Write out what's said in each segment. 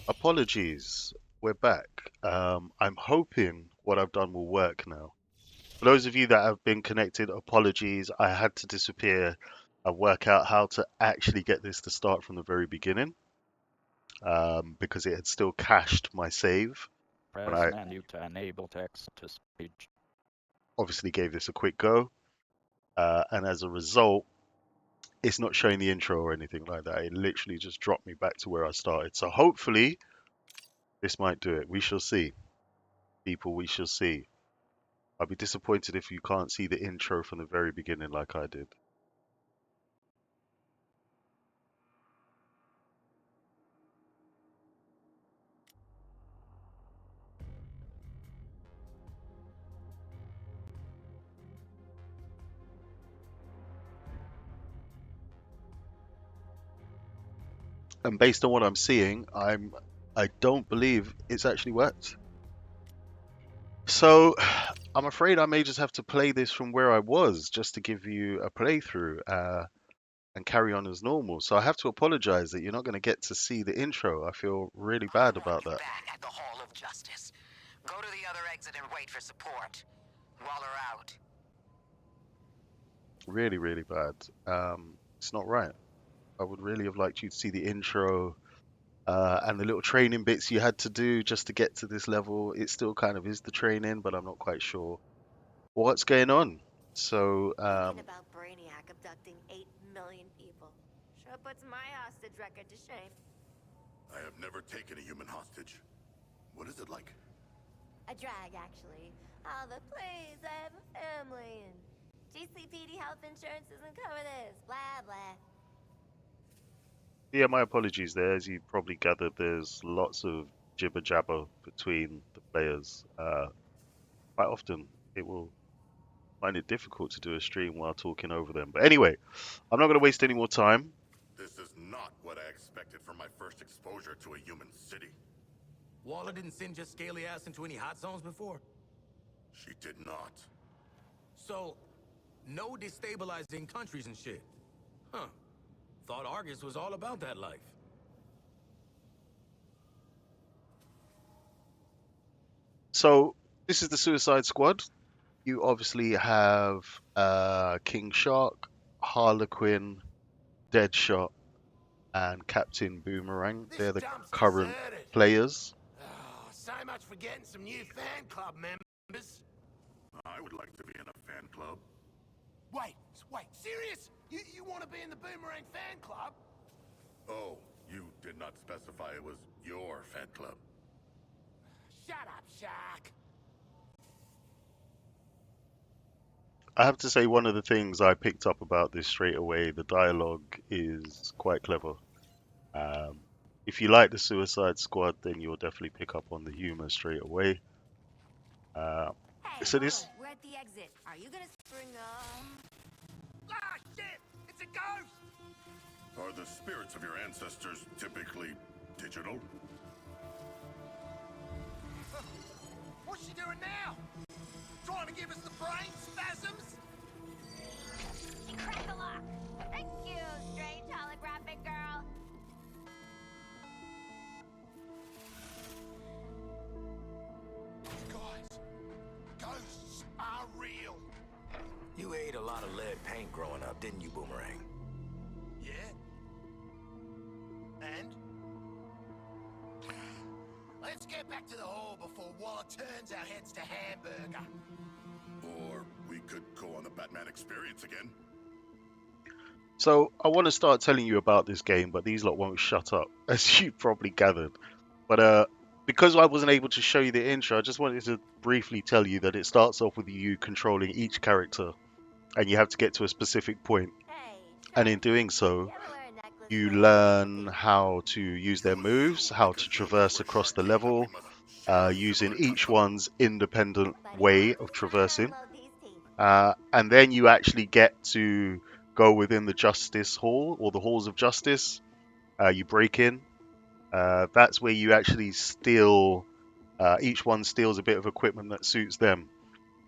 Apologies, we're back. I'm hoping what I've done will work now. For those of you that have been connected, apologies. I had to disappear and work out how to actually get this to start from the very beginning because it had still cached my save when Press I menu to enable text to speech. obviously gave this a quick go. And as a result, it's not showing the intro or anything like that. It literally just dropped me back to where I started. So hopefully this might do it. We shall see. People, we shall see. I'll be disappointed if you can't see the intro from the very beginning like I did. And based on what I'm seeing, I don't believe it's actually worked. So I'm afraid I may just have to play this from where I was just to give you a playthrough and carry on as normal. So I have to apologize that you're not going to get to see the intro. I feel really I bad want about you that. back at the Hall of Justice. Go to the other exit and wait for support. Waller out. Really, really bad. It's not right. I would really have liked you to see the intro and the little training bits you had to do just to get to this level. It still kind of is the training, but I'm not quite sure what's going on. So, Thinking about Brainiac abducting 8 million people sure puts my hostage record to shame. I have never taken a human hostage. What is it like? A drag, actually. Oh, but please, I have a family, and GCPD health insurance doesn't cover this. Blah, blah. yeah, my apologies there. As you probably gathered, there's lots of jibber jabber between the players. Quite often, it will find it difficult to do a stream while talking over them. But anyway, I'm not going to waste any more time. This is not what I expected from my first exposure to a human city. Waller didn't send your scaly ass into any hot zones before? She did not. So, no destabilizing countries and shit. Huh. Thought Argus was all about that life. So, this is the Suicide Squad. You obviously have King Shark, Harlequin, Deadshot, and Captain Boomerang. This They're the dump's current deserted. players. Oh, so much for getting some new fan club members. I would like to be in a fan club. Wait, serious? You want to be in the Boomerang fan club? Oh, you did not specify it was your fan club. Shut up, Shark. I have to say, one of the things I picked up about this straight away, the dialogue is quite clever. Um, if you like the Suicide Squad, then you'll definitely pick up on the humor straight away. Uh, Hey, so Waller, this, we're at the exit. Are you gonna spring, Ah, shit! It's a ghost! Are the spirits of your ancestors typically digital? What's she doing now? Trying to give us the brain spasms? She cracked the lock! Thank you, strange holographic girl. Guys, ghosts are real. You ate a lot of lead paint growing up, didn't you, Boomerang? Yeah? And? Let's get back to the hall before Waller turns our heads to hamburger. Or we could go on the Batman experience again. so I want to start telling you about this game, but these lot won't shut up, as you probably gathered. But because I wasn't able to show you the intro, I just wanted to briefly tell you that it starts off with you controlling each character, and you have to get to a specific point. Hey, And Shark, in doing you so, ever wear a necklace you made of learn empathy? how to use their moves, how to traverse across the level, using each one's independent Buddy, way of just gotta traversing. unload these teeth. And then you actually get to go within the Justice Hall or the Halls of Justice. You break in. That's where you actually steal. Each one steals a bit of equipment that suits them.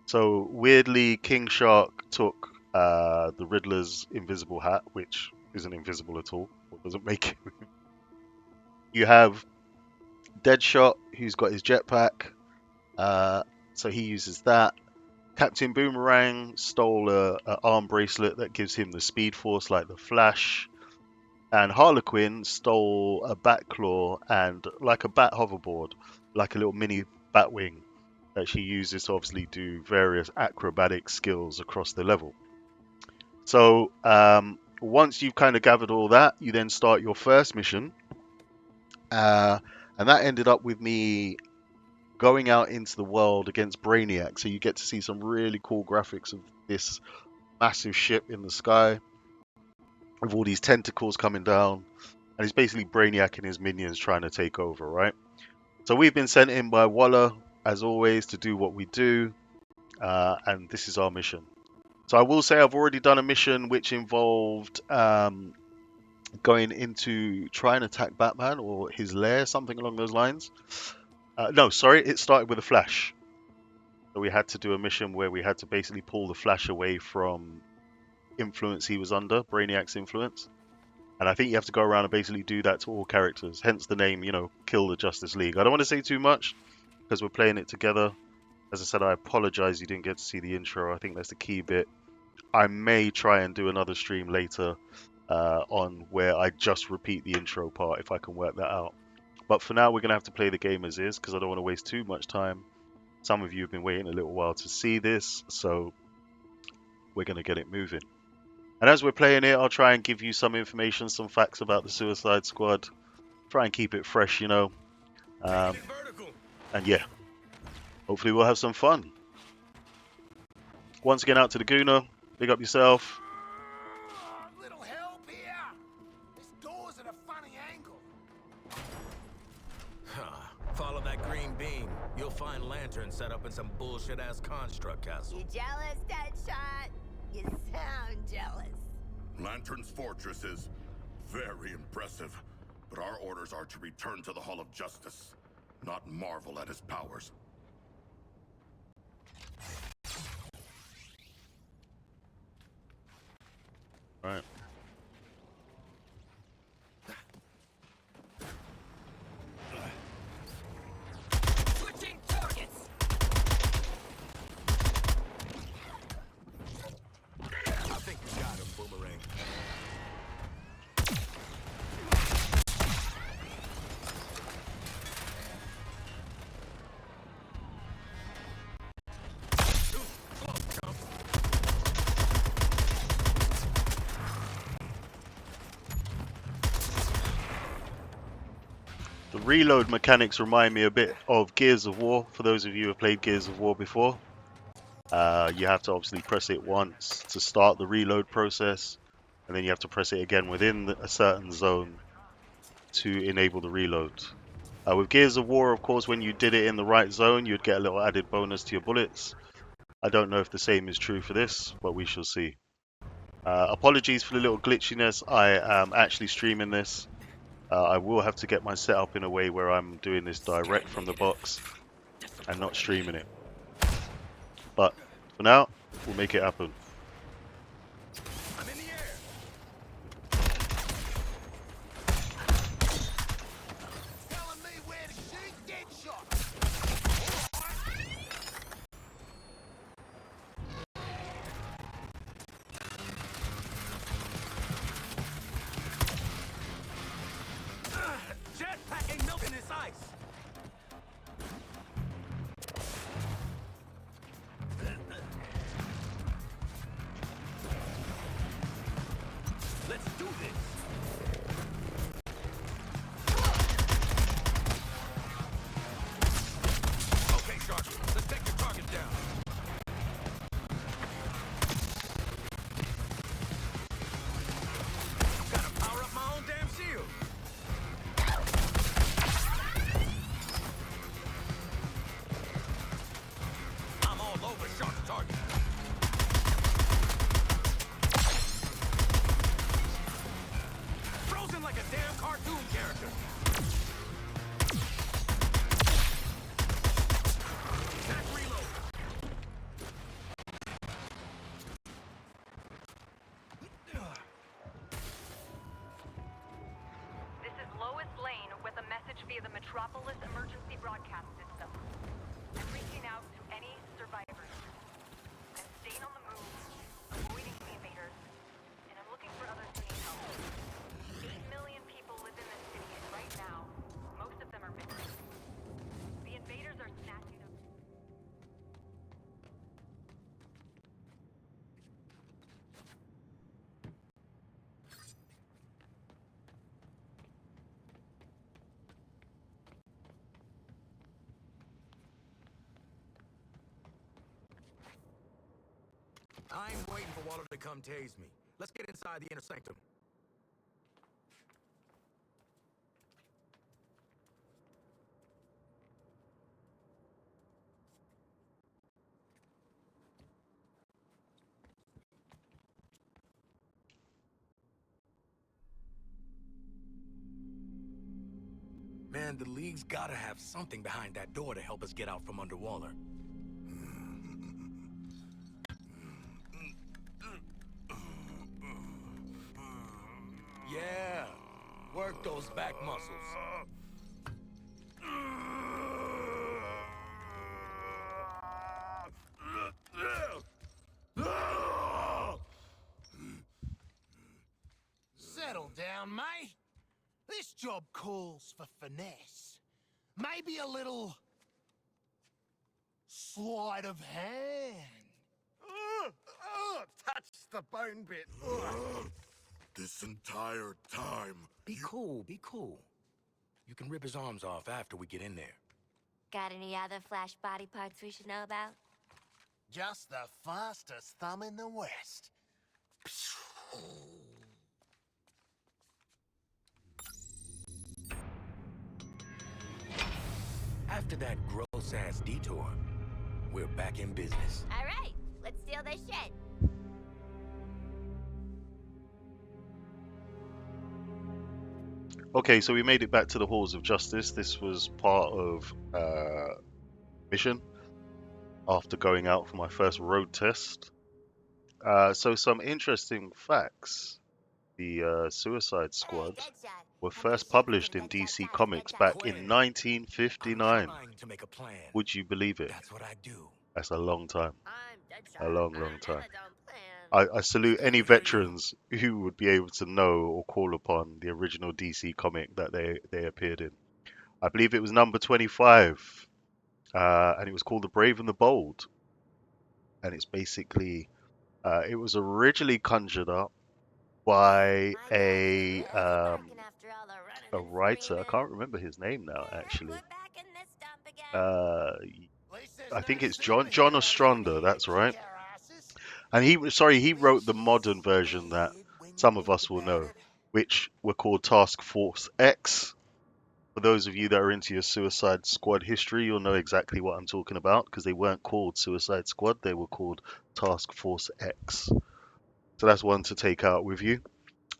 So weirdly, King Shark took the Riddler's invisible hat, which isn't invisible at all, or doesn't make it. You have Deadshot, who's got his jetpack, so he uses that. Captain Boomerang stole a arm bracelet that gives him the speed force like the Flash. And Harlequin stole a bat claw and like a bat hoverboard, like a little mini bat wing that she uses to obviously do various acrobatic skills across the level. So once you've kind of gathered all that, you then start your first mission. And that ended up with me going out into the world against Brainiac. So you get to see some really cool graphics of this massive ship in the sky with all these tentacles coming down. And it's basically Brainiac and his minions trying to take over, right? So we've been sent in by Waller, as always, to do what we do. And this is our mission. So I will say I've already done a mission which involved going into try and attack Batman or his lair, something along those lines. No, sorry, it started with a Flash. So we had to do a mission where we had to basically pull the Flash away from influence he was under, Brainiac's influence. And I think you have to go around and basically do that to all characters. Hence the name, you know, Kill the Justice League. I don't want to say too much because we're playing it together. As I said, I apologize you didn't get to see the intro. I think that's the key bit. I may try and do another stream later on where I just repeat the intro part if I can work that out. But for now, we're going to have to play the game as is because I don't want to waste too much time. Some of you have been waiting a little while to see this, so we're going to get it moving. And as we're playing it, I'll try and give you some information, some facts about the Suicide Squad. Try and keep it fresh, you know. And yeah, hopefully we'll have some fun. Once again, out to the Gooner. Big up yourself. Little help here. This door's at a funny angle. Follow that green beam. You'll find lanterns set up in some bullshit-ass construct castle. You jealous, Deadshot? You sound jealous. Lantern's fortress is very impressive, but our orders are to return to the Hall of Justice, not marvel at his powers. Right. Switching targets. I think we got him, Boomerang. The reload mechanics remind me a bit of Gears of War. For those of you who have played Gears of War before, you have to obviously press it once to start the reload process, and then you have to press it again within a certain zone to enable the reload. With Gears of War, of course, when you did it in the right zone, you'd get a little added bonus to your bullets. I don't know if the same is true for this, but we shall see. Apologies for the little glitchiness. I am actually streaming this. I will have to get my setup in a way where I'm doing this direct from the box and not streaming it. But for now, we'll make it happen. I'm in the air. Telling me where to shoot, Deadshot. Jetpack ain't melting this ice. Metropolis emergency broadcast system. I'm reaching out to any survivors. I'm staying on the move, avoiding the invaders, and I'm looking for others who need help. 8 million people live in this city, and right now, most of them are missing. The invaders are snatching up. I'm waiting for Waller to come tase me. Let's get inside the inner sanctum. Man, the League's gotta have something behind that door to help us get out from under Waller. Yeah, work those back muscles. Settle down, mate. This job calls for finesse. Maybe a little sleight of hand. Touch the bone bit. This entire time, Be cool, be cool. You can rip his arms off after we get in there. Got any other Flash body parts we should know about? Just the fastest thumb in the West. After that gross-ass detour, we're back in business. All right, let's steal this shit. Okay, so we made it back to the halls of justice. This was part of mission after going out for my first road test. So some interesting facts. The Suicide Squad Hey, good shot. were I'm just first shooting published for in the next DC outside Comics spec back shot. in Quinn, 1959. I'm trying to make a plan. Would you believe it? That's what I do. That's a long time. I'm Deadshot. A long, I long time. never don't plan. I salute any veterans who would be able to know or call upon the original DC comic that they appeared in. I believe it was number 25, and it was called The Brave and the Bold. And it's basically, it was originally conjured up by My guys are really working after all the running and writer. I screaming. can't remember his name now, Yeah, actually. we're back in this dump again. Uh, At least there's I no think it's John superheroes in Ostrander. here to That's right. kick our asses. And he wrote the Which is modern version that weird when you some of think us will about know, it. which were called Task Force X. For those of you that are into your Suicide Squad history, you'll know exactly what I'm talking about because they weren't called Suicide Squad, they were called Task Force X. So that's one to take out with you.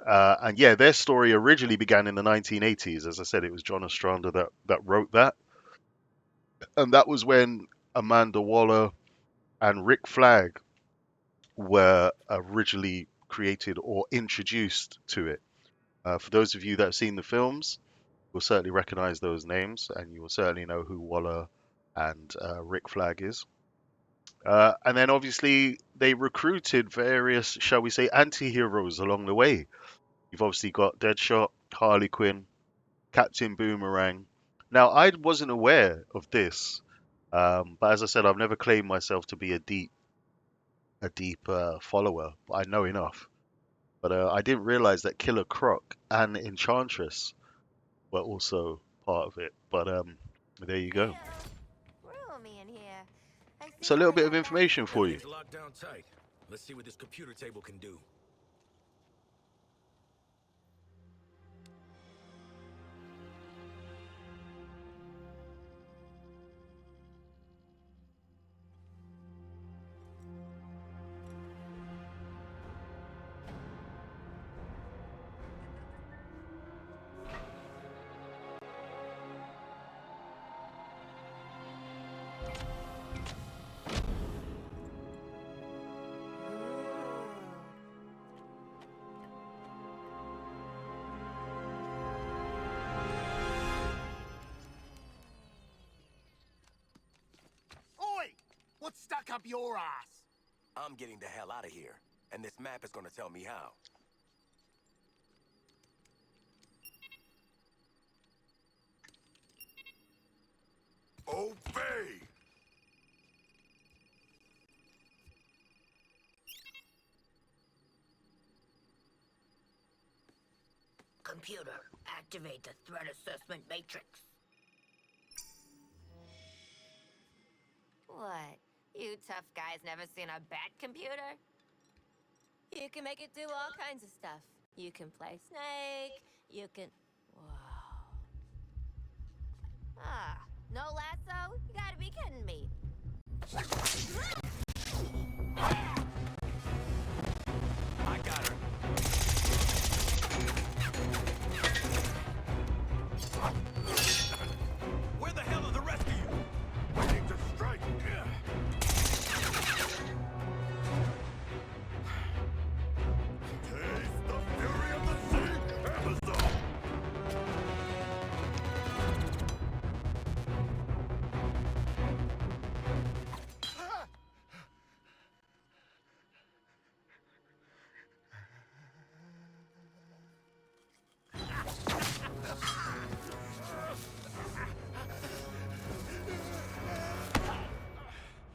And yeah, their story originally began in the 1980s. As I said, it was John Ostrander that wrote that. And that was when Amanda Waller and Rick Flag were originally created or introduced to it. For those of you that have seen the films, will certainly recognize those names, and you will certainly know who Waller and Rick Flag is. And then obviously they recruited various, shall we say, anti-heroes along the way. You've obviously got Deadshot, Harley Quinn, Captain Boomerang. Now, I wasn't aware of this, but as I said, I've never claimed myself to be a deep follower, but I know enough. But I didn't realize that Killer Croc and Enchantress were also part of it. But there you go. Roomy in here. I see So a you little only bit of got information for you. Everything's locked down tight. Let's see what this computer table can do. stuck up your ass. I'm getting the hell out of here, and this map is gonna tell me how. Obey! Computer, activate the threat assessment matrix. What? You tough guys never seen a bat computer? You can make it do all kinds of stuff. You can play Snake, you can... Whoa. Ah, no lasso? You gotta be kidding me. I got her. Where the hell are the rest of you? Waiting to strike! Taste the fury of the sea, Amazon!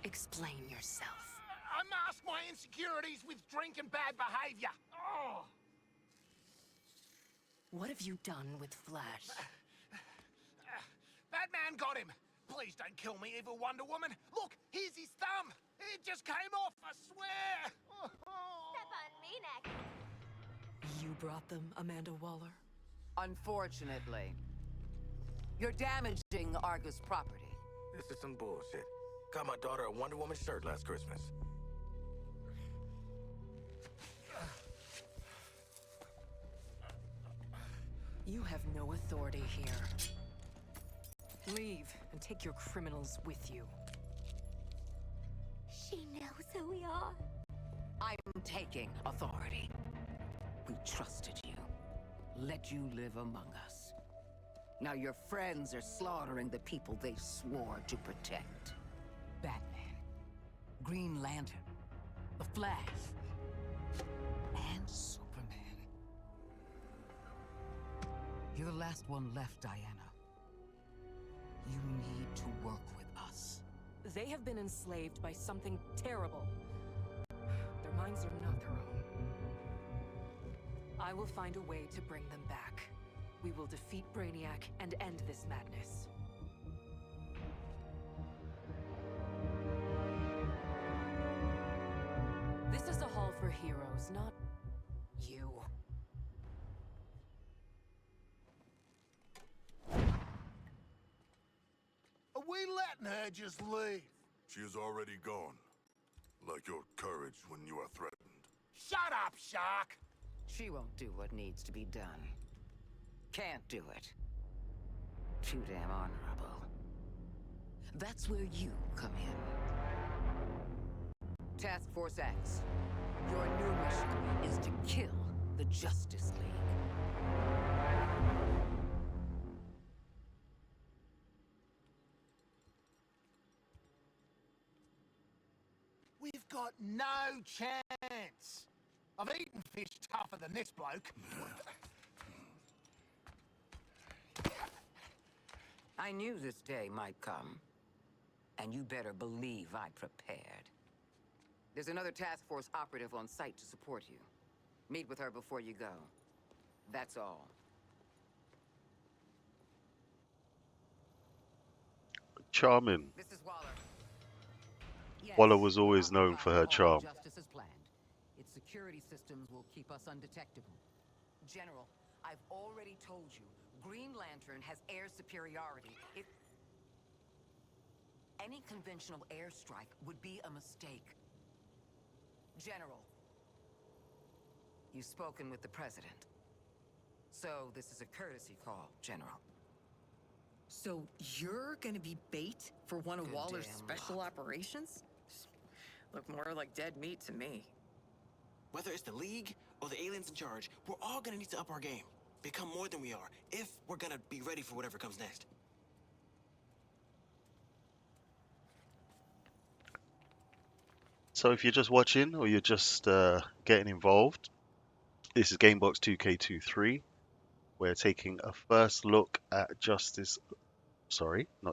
Explain yourself. I mask my insecurities with drink and bad behavior. Oh. What have you done with Flash? Batman got him. Please don't kill me, evil Wonder Woman. Look, here's his thumb. It just came off, I swear. Step on me next. You brought them, Amanda Waller? Unfortunately. You're damaging Argus property. This is some bullshit. Got my daughter a Wonder Woman shirt last Christmas. You have no authority here. Leave and take your criminals with you. She knows who we are. I'm taking authority. We trusted you. Let you live among us. Now your friends are slaughtering the people they swore to protect. Batman, Green Lantern, the Flash, and Superman. You're the last one left, Diana. You need to work with us. They have been enslaved by something terrible. Their minds are not their own. I will find a way to bring them back. We will defeat Brainiac and end this madness. This is a hall for heroes, not you. Are we letting her just leave? She is already gone. Like your courage when you are threatened. Shut up, Shark. She won't do what needs to be done. Can't do it. Too damn honorable. That's where you come in. Task Force X, your new mission is to kill the Justice League. We've got no chance. I've eaten fish tougher than this bloke. I knew this day might come. And you better believe I prepared. There's another task force operative on site to support you. Meet with her before you go. That's all. Charming. This is Waller. Yes, Waller was always we're known for her occupying all charm. Justice as planned. Its security systems will keep us undetectable. General, I've already told you, Green Lantern has air superiority. If any conventional airstrike would be a mistake. General, you've spoken with the President. So this is a courtesy call, General. So you're gonna be bait for one of Good Waller's damn special luck. operations? Look more like dead meat to me. Whether it's the League or the aliens in charge, we're all gonna need to up our game. Become more than we are, if we're gonna be ready for whatever comes next. So if you're just watching or you're just getting involved, this is GameBox2K23. We're taking a first look at not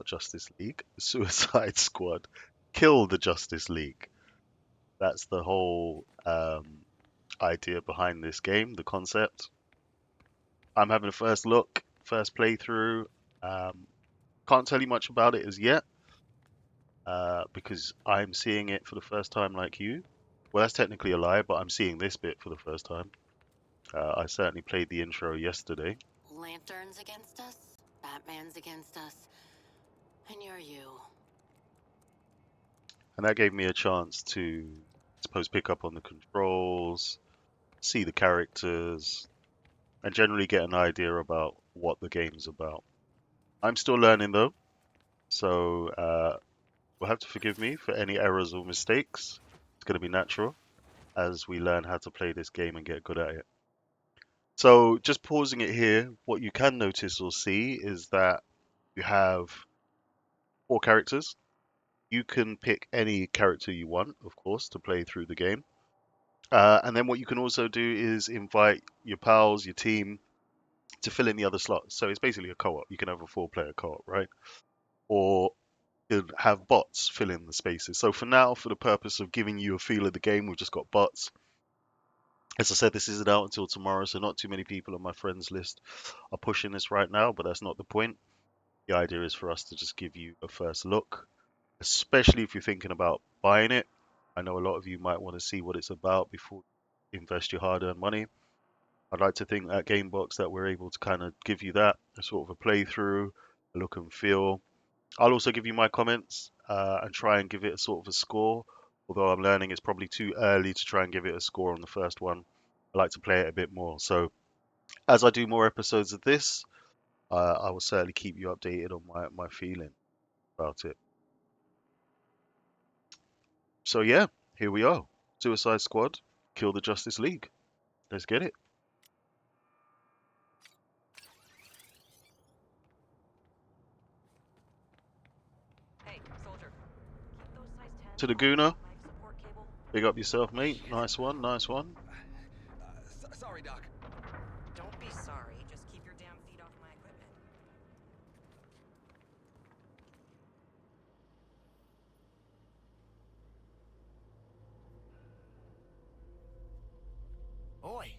Justice League, Suicide Squad. Kill the Justice League. That's the whole idea behind this game, the concept. I'm having a first look, first playthrough. Can't tell you much about it as yet because I'm seeing it for the first time like you. Well, that's technically a lie, but I'm seeing this bit for the first time. I certainly played the intro yesterday. Lanterns against us, Batman's against us, and you're you. And that gave me a chance to, I suppose, pick up on the controls, see the characters, and generally get an idea about what the game's about. I'm still learning though, so will have to forgive me for any errors or mistakes. It's going to be natural as we learn how to play this game and get good at it. So just pausing it here, what you can notice or see is that you have 4 characters. You can pick any character you want, of course, to play through the game. And then what you can also do is invite your pals, your team, to fill in the other slots. So it's basically a co-op. You can have a 4-player co-op, right? Or have bots fill in the spaces. So for now, for the purpose of giving you a feel of the game, we've just got bots. As I said, this isn't out until tomorrow, so not too many people on my friends list are pushing this right now, but that's not the point. The idea is for us to just give you a first look, especially if you're thinking about buying it. I know a lot of you might want to see what it's about before you invest your hard-earned money. I'd like to think at Gamebox that we're able to kind of give you that, a sort of a playthrough, a look and feel. I'll also give you my comments and try and give it a sort of a score. Although I'm learning it's probably too early to try and give it a score on the first one. I like to play it a bit more. So as I do more episodes of this, I will certainly keep you updated on my feeling about it. So yeah, here we are. Suicide Squad, Kill the Justice League. Let's get it. Hey, soldier. Keep those size 10s To the off Gooner, life support cable. big up yourself, mate. Nice one, nice one. Sorry, Doc. Don't be sorry. Just keep your damn feet off my equipment. Oi.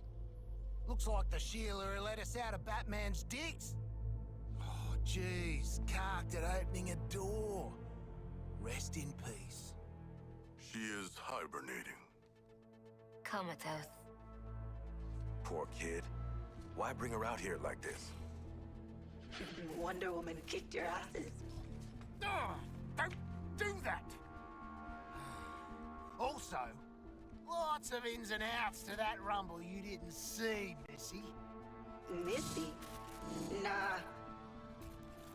Looks like the Sheila let us out of Batman's dicks. Oh, jeez. Carked at opening a door. Rest in peace. She is hibernating. Comatose. Poor kid. Why bring her out here like this? Wonder Woman kicked your asses. Oh, don't do that. Also, lots of ins and outs to that rumble you didn't see, Missy. Missy? Nah.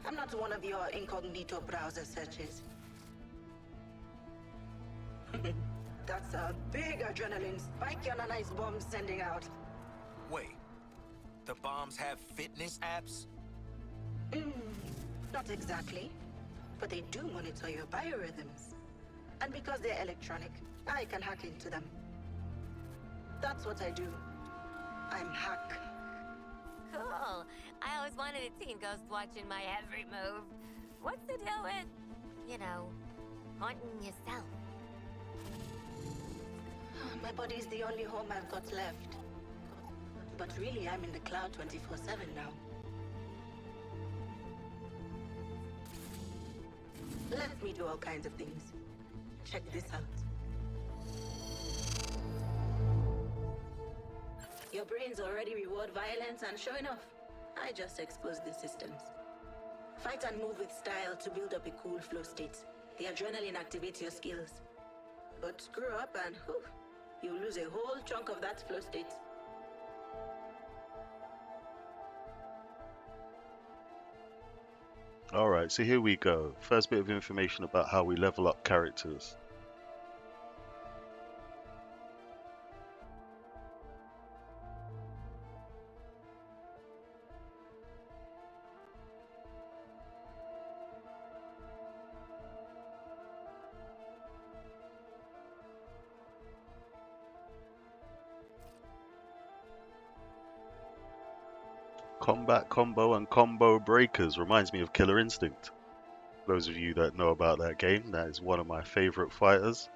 I'm not one of your incognito browser searches. That's a big adrenaline spike on a nice bomb sending out. Wait. The bombs have fitness apps? Not exactly. But they do monitor your biorhythms. And because they're electronic, I can hack into them. That's what I do. I'm hack. Cool. I always wanted a teen ghost watching my every move. What's the deal with, haunting yourself? My body's the only home I've got left. But really, I'm in the cloud 24/7 now. Let me do all kinds of things. Check this out. Your brains already reward violence, and sure enough, I just exposed the systems. Fight and move with style to build up a cool flow state. The adrenaline activates your skills. But screw up and whew, you lose a whole chunk of that flow state. Alright, so here we go. First bit of information about how we level up characters. Combat Combo and Combo Breakers reminds me of Killer Instinct. Those of you that know about that game, that is one of my favorite fighters.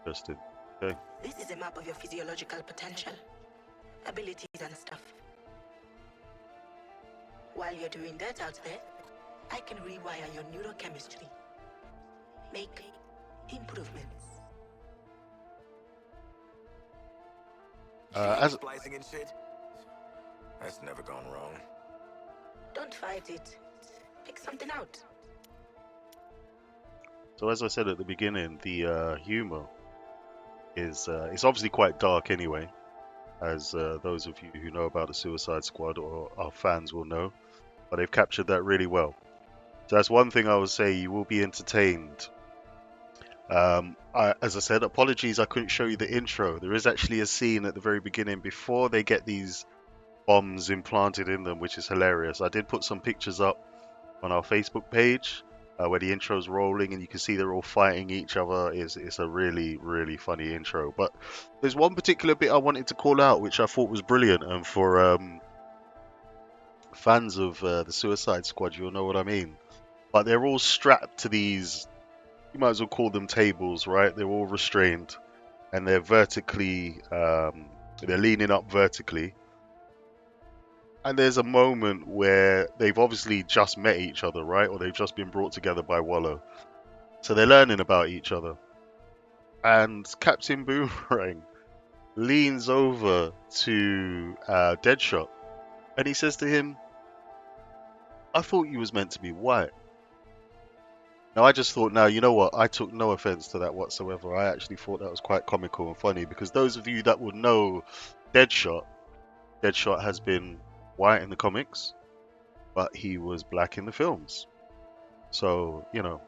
Interesting. Okay. This is a map of your physiological potential, abilities and stuff. While you're doing that out there, I can rewire your neurochemistry. Make improvements. As Splicing and shit? That's never gone wrong. Don't fight it. Pick something out. So as I said at the beginning, the humor is it's obviously quite dark anyway, as those of you who know about the Suicide Squad or our fans will know, but they've captured that really well. So that's one thing I would say, you will be entertained. As I said, apologies I couldn't show you the intro. There is actually a scene at the very beginning before they get these bombs implanted in them, which is hilarious. I did put some pictures up on our Facebook page where the intro's rolling and you can see they're all fighting each other. It's a really, really funny intro. But there's one particular bit I wanted to call out which I thought was brilliant, and for fans of the Suicide Squad, you'll know what I mean. But they're all strapped to these, you might as well call them tables, right? They're all restrained and they're vertically, they're leaning up vertically. And there's a moment where they've obviously just met each other, right? Or they've just been brought together by Wallow. So they're learning about each other. And Captain Boomerang leans over to Deadshot and he says to him, I thought you was meant to be white. Now, I just thought, now, you know what? I took no offense to that whatsoever. I actually thought that was quite comical and funny, because those of you that would know Deadshot, Deadshot has been white in the comics, but he was black in the films. So, you know,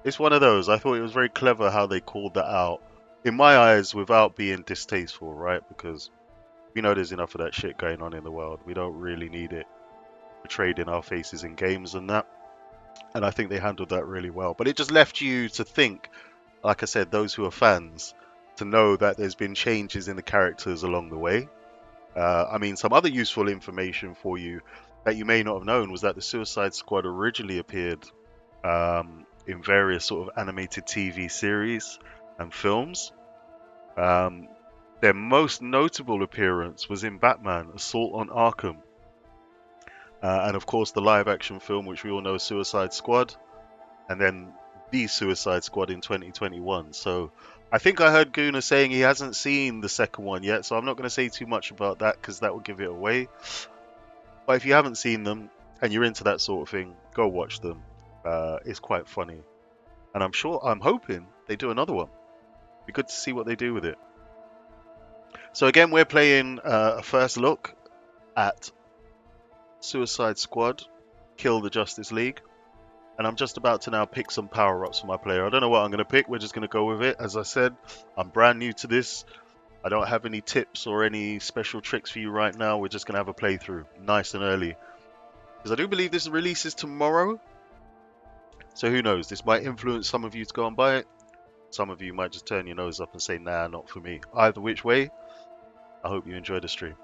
it's one of those. I thought it was very clever how they called that out, in my eyes, without being distasteful, right? Because we know there's enough of that shit going on in the world. We don't really need it portrayed in our faces in games and that. And I think they handled that really well. But it just left you to think, like I said, those who are fans, to know that there's been changes in the characters along the way. I mean, some other useful information for you that you may not have known was that the Suicide Squad originally appeared in various sort of animated TV series and films. Their most notable appearance was in Batman: Assault on Arkham. And of course, the live action film, which we all know, Suicide Squad, and then the Suicide Squad in 2021. So I think I heard Guna saying he hasn't seen the second one yet, so I'm not going to say too much about that because that will give it away. But if you haven't seen them and you're into that sort of thing, go watch them. It's quite funny. And I'm hoping they do another one. Be good to see what they do with it. So again, we're playing a first look at Suicide Squad Kill the Justice League. And I'm just about to now pick some power-ups for my player. I don't know what I'm going to pick. We're just going to go with it. As I said, I'm brand new to this. I don't have any tips or any special tricks for you right now. We're just going to have a playthrough nice and early, because I do believe this releases tomorrow. So who knows? This might influence some of you to go and buy it. Some of you might just turn your nose up and say, nah, not for me. Either which way, I hope you enjoy the stream.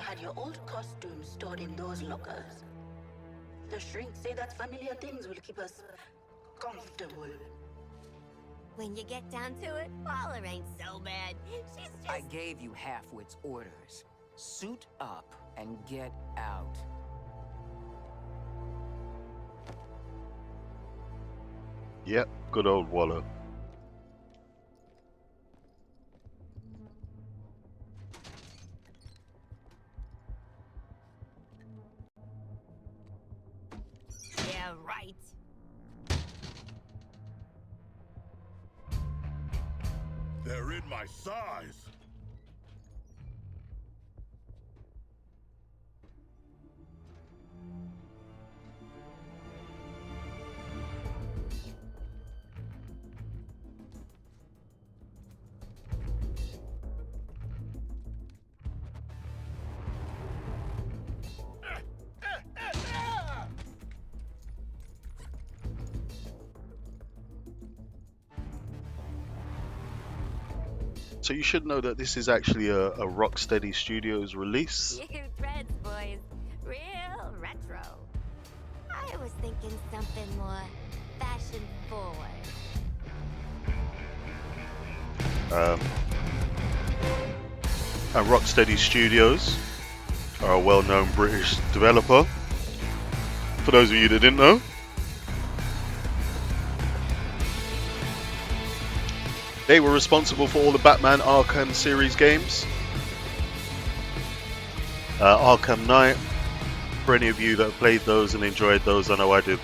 had your old costumes stored in those lockers. The shrinks say that familiar things will keep us comfortable. When you get down to it, Waller ain't so bad. She's just... I gave you Halfwit's orders. Suit up and get out. Yep, good old Waller. Yeah, right. They're in my size. So you should know that this is actually a Rocksteady Studios release. You threads, boys. Real retro. I was thinking something more fashion forward. And Rocksteady Studios are a well-known British developer. For those of you that didn't know. They were responsible for all the Batman Arkham series games. Arkham Knight, for any of you that have played those and enjoyed those, I know I did.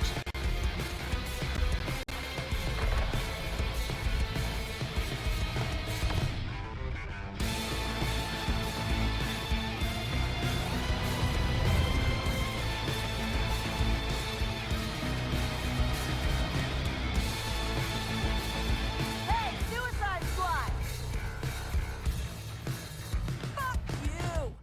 Hey, Suicide Squad! Fuck you!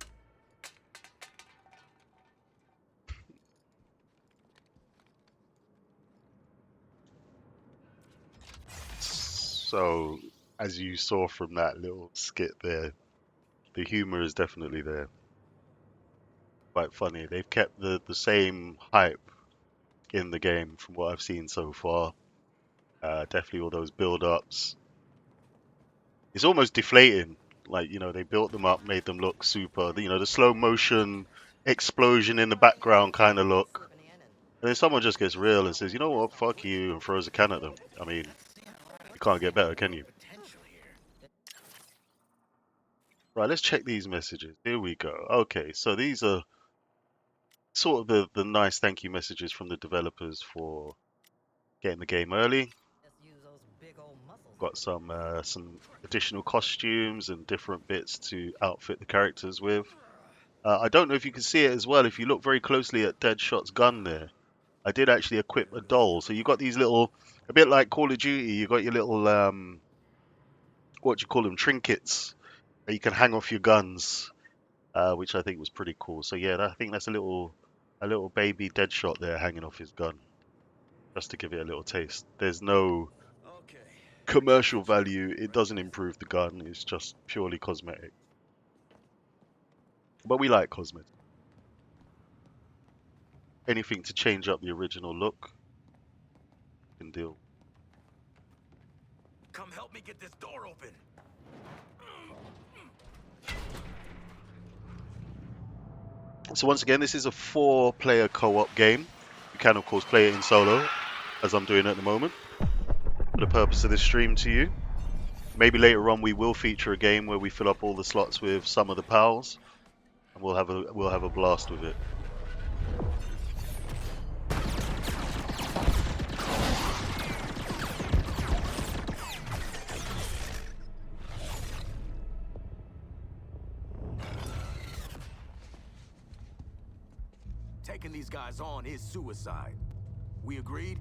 So, as you saw from that little skit there, the humor is definitely there. Quite funny. They've kept the same hype in the game from what I've seen so far. Definitely all those build-ups. It's almost deflating. Like, you know, they built them up, made them look super. You know, the slow motion explosion in the background kind of look. And then someone just gets real and says, you know what, fuck you, and throws a can at them. I mean, you can't get better, can you? Right, let's check these messages. Here we go. Okay, so these are sort of the nice thank you messages from the developers for getting the game early. Got some additional costumes and different bits to outfit the characters with. I don't know if you can see it as well. If you look very closely at Deadshot's gun there, I did actually equip a doll. So you got these little, a bit like Call of Duty, you got your little, what do you call them, trinkets that you can hang off your guns, which I think was pretty cool. So yeah, I think that's a little baby Deadshot there hanging off his gun, just to give it a little taste. There's no commercial value. It doesn't improve the gun. It's just purely cosmetic. But we like cosmetic. Anything to change up the original look, can deal. Come help me get this door open. So once again, this is a 4-player co-op game. You can of course play it in solo, as I'm doing at the moment, for the purpose of this stream to you. Maybe later on we will feature a game where we fill up all the slots with some of the pals, and we'll have a blast with it. Taking these guys on is suicide. We agreed?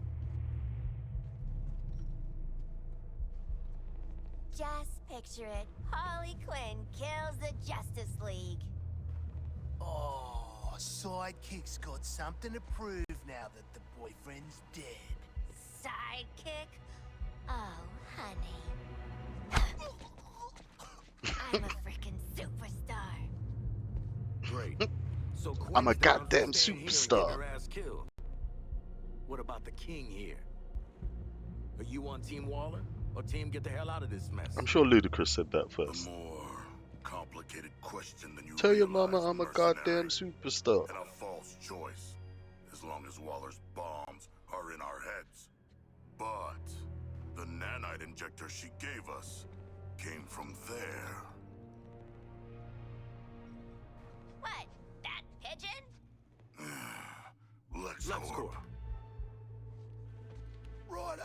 Just picture it. Harley Quinn kills the Justice League. Oh, Sidekick's got something to prove now that the boyfriend's dead. Sidekick? Oh, honey. I'm a freaking superstar. Great. So I'm a Quinn's down for goddamn staying here and superstar. getting her ass killed. What about the king here? Are you on Team Waller or Team get the hell out of this mess? I'm sure Ludacris said that first. A more complicated question than you Tell your realize, mama I'm a mercenary. goddamn superstar. And a false choice, as long as Waller's bombs are in our heads. But the nanite injector she gave us came from there. What? That pigeon? LexCorp. Righto.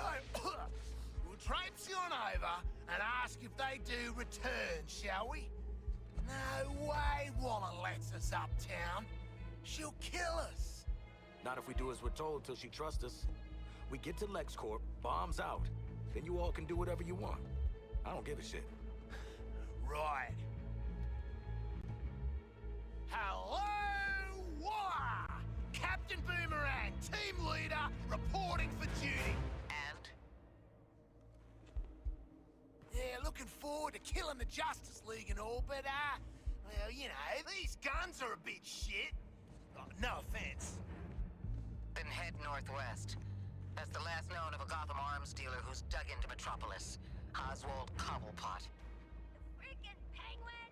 We'll traipse on over and ask if they do return, shall we? No way Waller lets us uptown. She'll kill us. Not if we do as we're told till she trusts us. We get to LexCorp, bombs out. Then you all can do whatever you want. I don't give a shit. Right. Hello, Waller! Captain Boomerang, team leader, reporting for duty. And? Yeah, looking forward to killing the Justice League and all, but, well, you know, these guns are a bit shit. Oh, no offense. Then head northwest. That's the last known of a Gotham arms dealer who's dug into Metropolis. Oswald Cobblepot. Freaking penguin!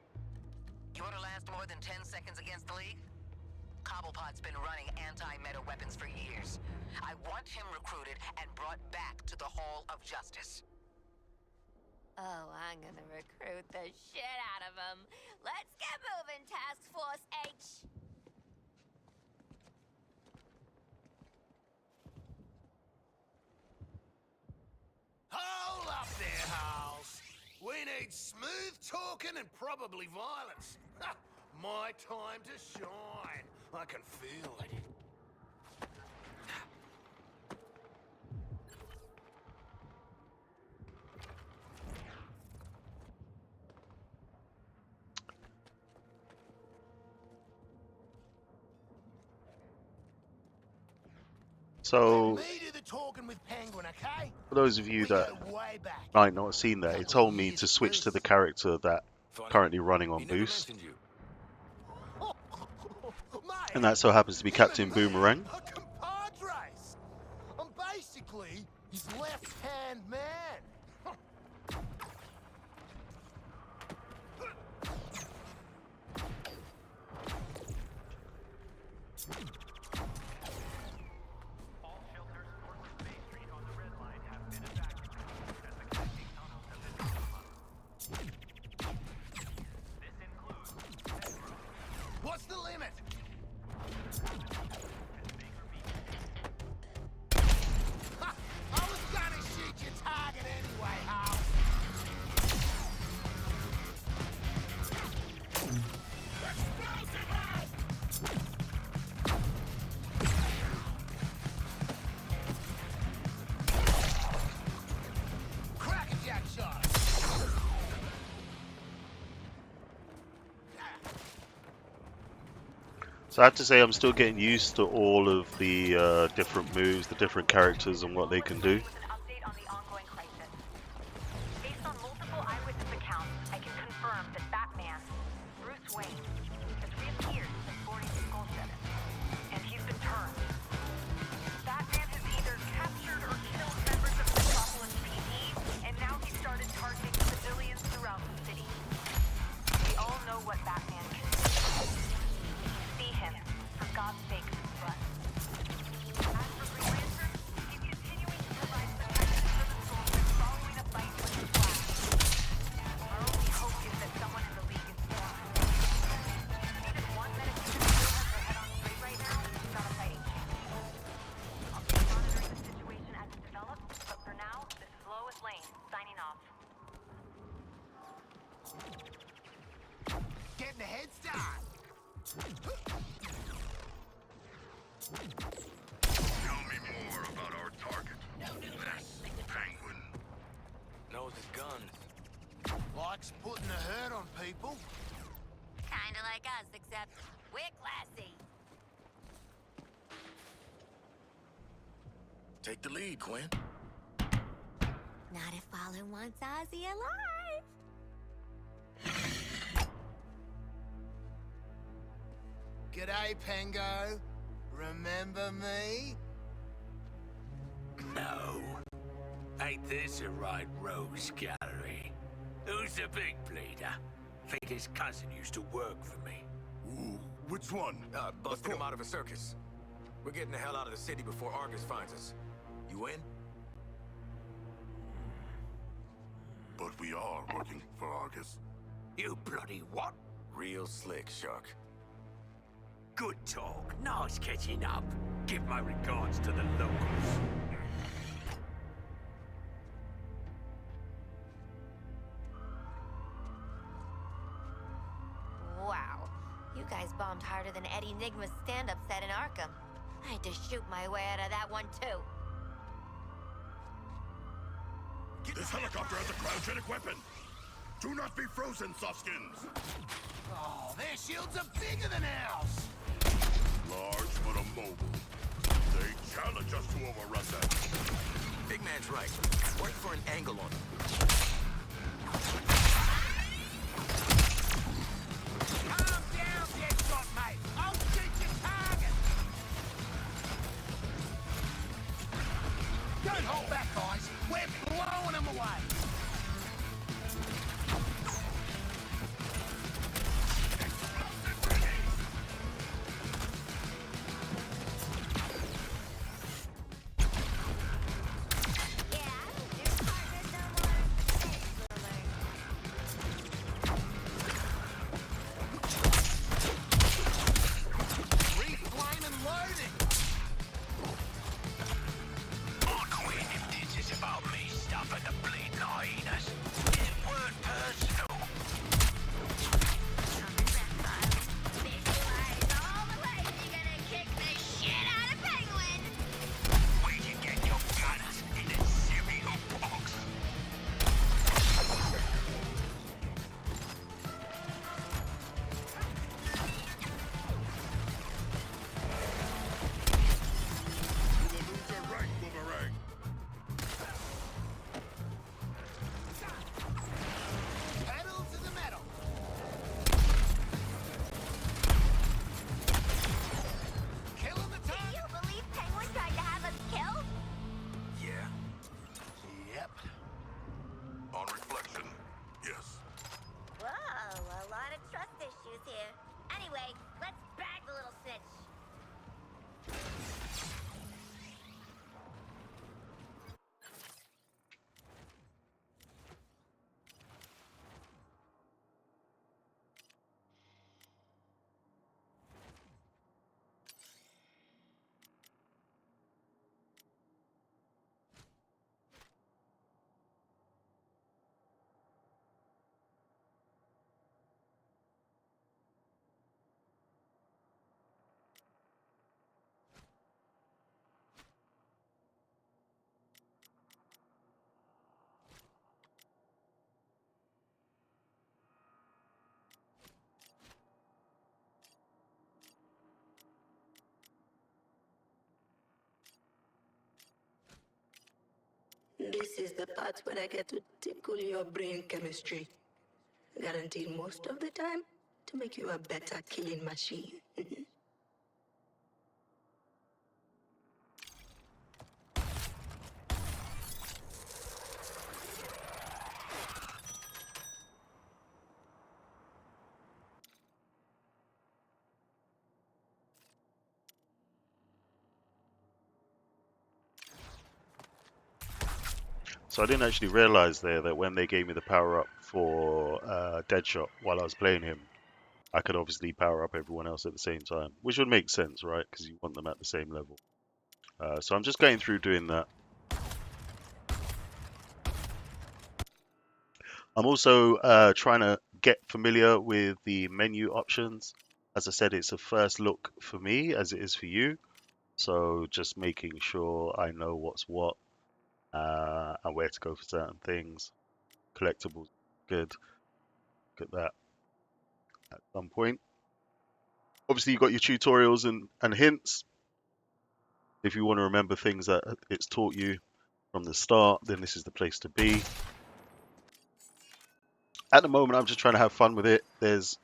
You want to last more than 10 seconds against the League? Cobblepot's been running anti-meta weapons for years. I want him recruited and brought back to the Hall of Justice. Oh, I'm gonna recruit the shit out of him. Let's get moving, Task Force H. Hold up there, Hals. We need smooth talking and probably violence. Ha, my time to shine. I can feel it. So, Me do the talking with Penguin, okay? for those of you We that go way back. might not have seen that, it told me to switch to the character that currently running on He never Boost, mentioned you. Mate, and that so happens to be Captain Boomerang. a compadres. I'm basically his left-hand man. All shelters north of Bay Street on the Red Line have been evacuated as the connecting tunnels have been blocked. This includes Metro, What's the limit? Ha! I was gonna shoot your target anyway, Hal. Crackerjack shot. So I have to say I'm still getting used to all of the different moves, the different characters and what they can do. With an update on the ongoing crisis. Based on multiple eyewitness accounts, I can confirm that Batman, Bruce Wayne, has reappeared since boarding Skull 7, and he's been turned. Batman has either captured or killed members of the Metropolis PD, and now he's started targeting civilians throughout the city. We all know what Batman can do. See him. For God's sake, run. As for Green Lantern, he's continuing to provide protection for the soldiers following a fight with the Flash. Our only hope is that someone in the League is born. Even one medic who still has their head on straight right now is not a fighting chance. I'll keep monitoring the situation as it develops, but for now, this is Lois Lane, signing off. Getting a head start. Tell me more about our target. This Penguin. Knows his guns. Likes putting the hurt on people. Kinda like us, except we're classy. Take the lead, Quinn. Not if Waller wants Ozzy alive. G'day, Pengo. Remember me? No. Ain't this a right rose gallery? Who's the big bleeder? Think his cousin used to work for me. Ooh, which one? Busted him out of a circus. We're getting the hell out of the city before Argus finds us. You in? But we are working for Argus. You bloody what? Real slick, Shark. Good talk. Nice catching up. Give my regards to the locals. Wow. You guys bombed harder than Eddie Nigma's stand-up set in Arkham. I had to shoot my way out of that one, too. This helicopter has a cryogenic weapon. Do not be frozen, softskins. Oh, their shields are bigger than ours. Large but immobile. They challenge us to overrun them. Big man's right. Work for an angle on him. Calm down, Deadshot, mate. I'll shoot your target. Don't hold back, guys. We're blowing them away. Reflame and loading. Queen if this is about me stuffing the bleeding hyenas. It weren't personal. Visualize all the ways you're gonna kick the shit out of Penguin! Where you get your gunners in a cereal box? You will lose your rank, Boomerang. Pedal to the metal. Killing the Do target. you believe Penguin tried to have us killed? Yeah. Yep. On reflection, yes. Whoa, a lot of trust issues here. Anyway, let's bag the little snitch. This is the part when I get to tickle your brain chemistry. Guaranteed most of the time to make you a better killing machine. So I didn't actually realize there that when they gave me the power up for Deadshot while I was playing him, I could obviously power up everyone else at the same time, which would make sense, right? Because you want them at the same level. So I'm just going through doing that. I'm also trying to get familiar with the menu options. As I said, it's a first look for me as it is for you. So just making sure I know what's what and where to go for certain things. Collectibles, good. Look at that at some point. Obviously, you've got your tutorials and hints. If you want to remember things that it's taught you from the start, then this is the place to be. At the moment, I'm just trying to have fun with it. There's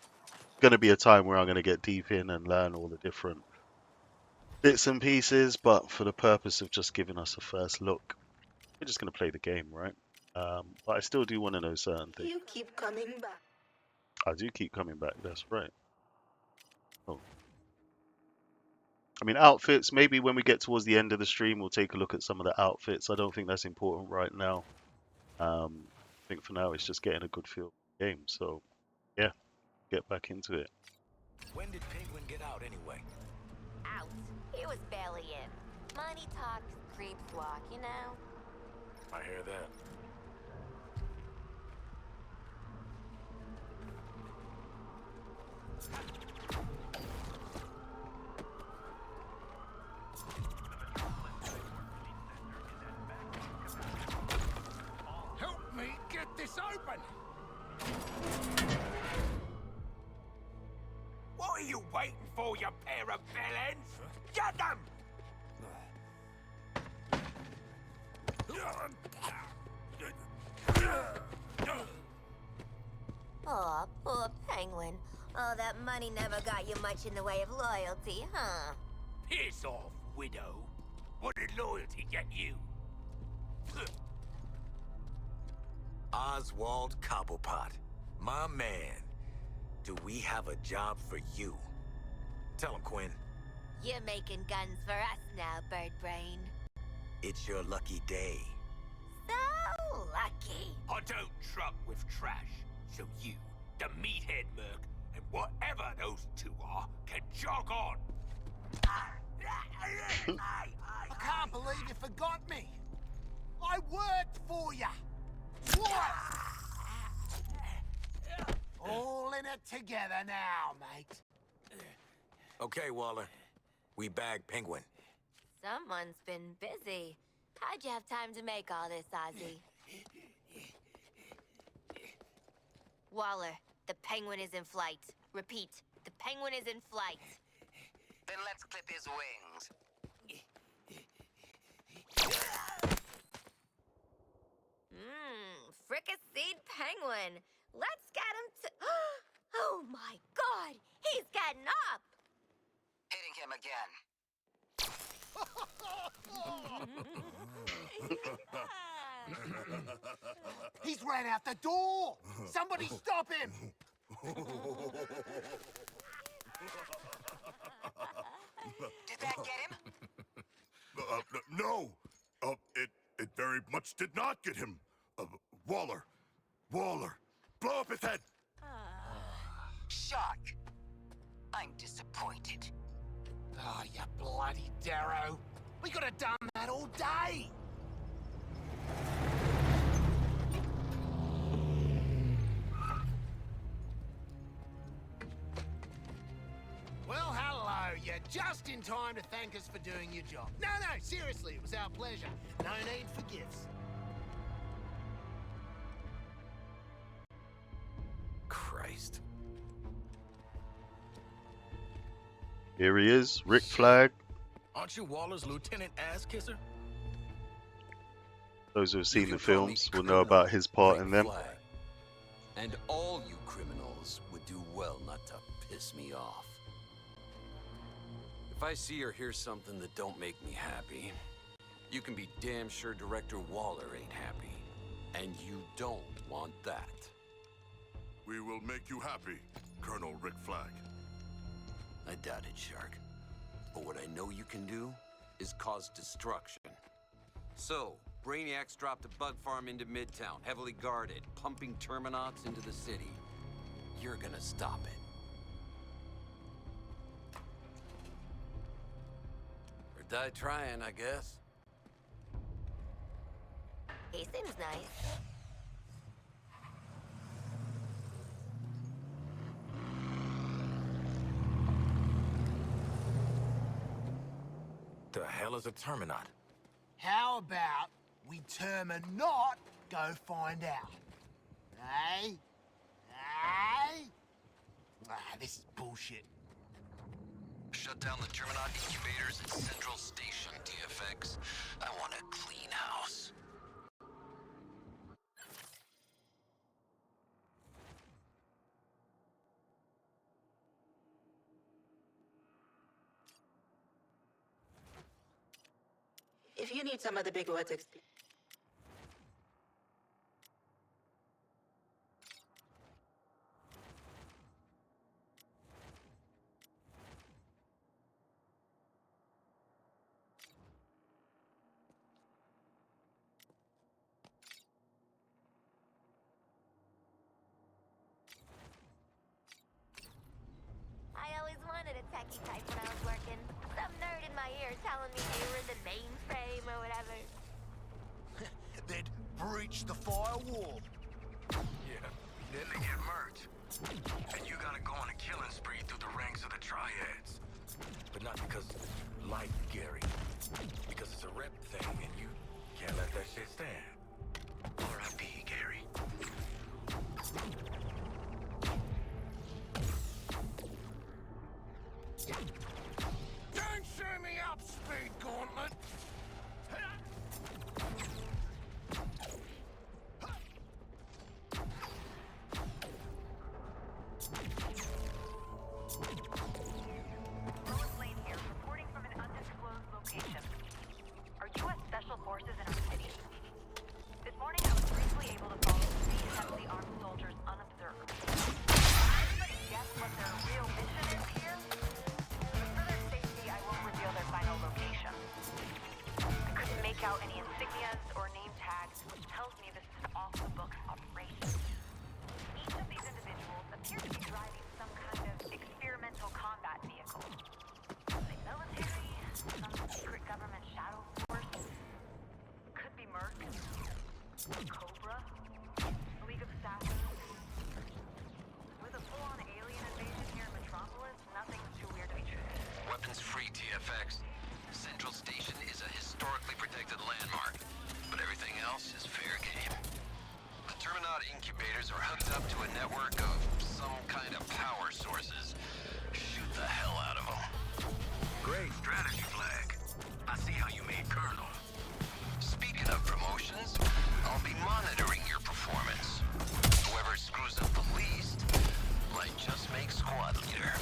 going to be a time where I'm going to get deep in and learn all the different bits and pieces. But for the purpose of just giving us a first look, we're just going to play the game, right? But I still do want to know certain things. You keep coming back. I do keep coming back. That's right. Oh. I mean, outfits, maybe when we get towards the end of the stream, we'll take a look at some of the outfits. I don't think that's important right now. I think for now, it's just getting a good feel for the game. So, yeah, get back into it. When did Penguin get out anyway? Out. He was barely in. Money talks, creeps walk, you know? I hear that. Help me get this open! What are you waiting for, you pair of villains? Get them! Aw, poor Penguin. Oh, that money never got you much in the way of loyalty, huh? Piss off, widow. What did loyalty get you? Oswald Cobblepot, my man. Do we have a job for you? Tell him, Quinn. You're making guns for us now, Birdbrain. It's your lucky day. So lucky. I don't truck with trash, so you, the meathead merc, and whatever those two are, can jog on. I can't believe you forgot me. I worked for you. What? All in it together now, mate. Okay, Waller. We bagged Penguin. Someone's been busy. How'd you have time to make all this, Ozzy? Waller, the Penguin is in flight. Repeat, the Penguin is in flight. Then let's clip his wings. Fricasseed Penguin. Let's get him to... Oh my god! He's getting up! Hitting him again. He's ran out the door. Somebody stop him. Did that get him? No. It very much did not get him. Waller, blow up his head. Shark. I'm disappointed. Oh, you bloody Darrow. We could have done that all day. Well, hello. You're just in time to thank us for doing your job. No, seriously, it was our pleasure. No need for gifts. Christ. Here he is, Rick Flag. Aren't you Waller's Lieutenant Ass Kisser? Those who have seen the films will know about his part in them. And all you criminals would do well not to piss me off. If I see or hear something that don't make me happy, you can be damn sure Director Waller ain't happy. And you don't want that. We will make you happy, Colonel Rick Flag. I doubt it, Shark. But what I know you can do is cause destruction. So, Brainiac's dropped a bug farm into Midtown, heavily guarded, pumping Terminauts into the city. You're gonna stop it. Or die trying, I guess. He seems nice. The hell is a Terminaut? How about we term and not go find out? Eh? This is bullshit. Shut down the Terminaut incubators at Central Station, DFX. I want a clean house. If you need some of the big words I always wanted a techie type when I was working. Some nerd in my ear telling me they were the mainframe or whatever. They'd breach the firewall. Yeah, then they get merged. And you gotta go on a killing spree through the ranks of the triads. But not because you like Gary. Because it's a rep thing and you can't let that shit stand. R.I.P. Gary. Don't show me up, Speed Gauntlet! Lois Lane here, reporting from an undisclosed location. Are U.S. Special Forces in our city? This morning, I was briefly able to follow 3 heavily armed soldiers unobserved. Anybody guess what their real mission is here? For their safety, I won't reveal their final location. I couldn't make out any insignias or name tags, which tells me this is an off-the-books operation. Each of these individuals appear to be driving some kind of experimental combat vehicle. The military, some secret government shadow force, could be Merc, or Cobra, League of Assassins. With a full-on alien invasion here in Metropolis, nothing's too weird to be true. Weapons-free TFX. Central Station is a historically protected landmark, but everything else is fair game. The Terminaut incubators are hooked up to a network of some kind of power sources. Shoot the hell out of them. Great strategy flag. I see how you made Colonel. Speaking of promotions, I'll be monitoring your performance. Whoever screws up the least might just make squad leader.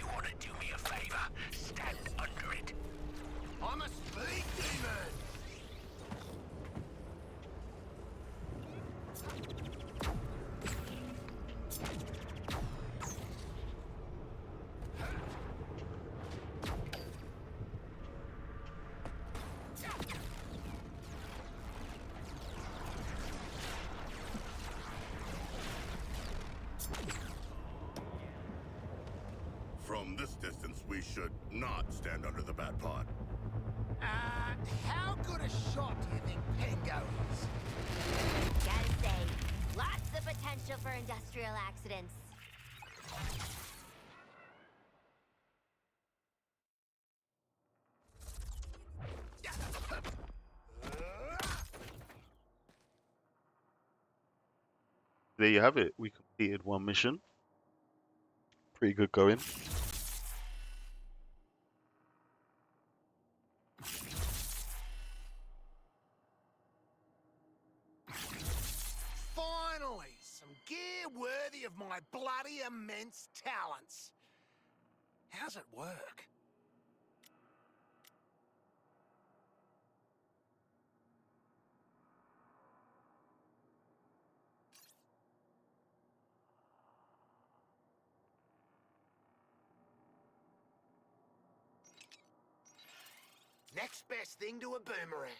you want to do me a favor, stand under it. I'm a speed demon! From this distance, we should not stand under the bat pod. How good a shot do you think Pengo is? Gotta say, lots of potential for industrial accidents. There you have it. We completed one mission. Pretty good going. Finally, some gear worthy of my bloody immense talents. How's it work? Next best thing to a boomerang.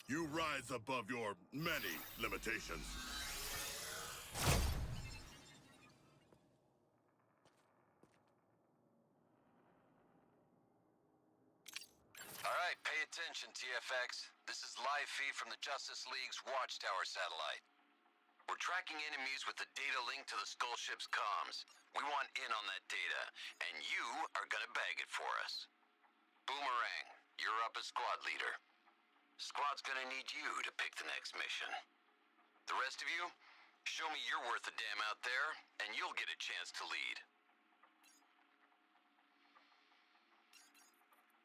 You rise above your many limitations. All right, pay attention, TFX. This is live feed from the Justice League's Watchtower satellite. We're tracking enemies with the data linked to the Skull ship's comms. We want in on that data, and you are gonna bag it for us. Boomerang, you're up as squad leader. Squad's gonna need you to pick the next mission. The rest of you, show me you're worth a damn out there, and you'll get a chance to lead.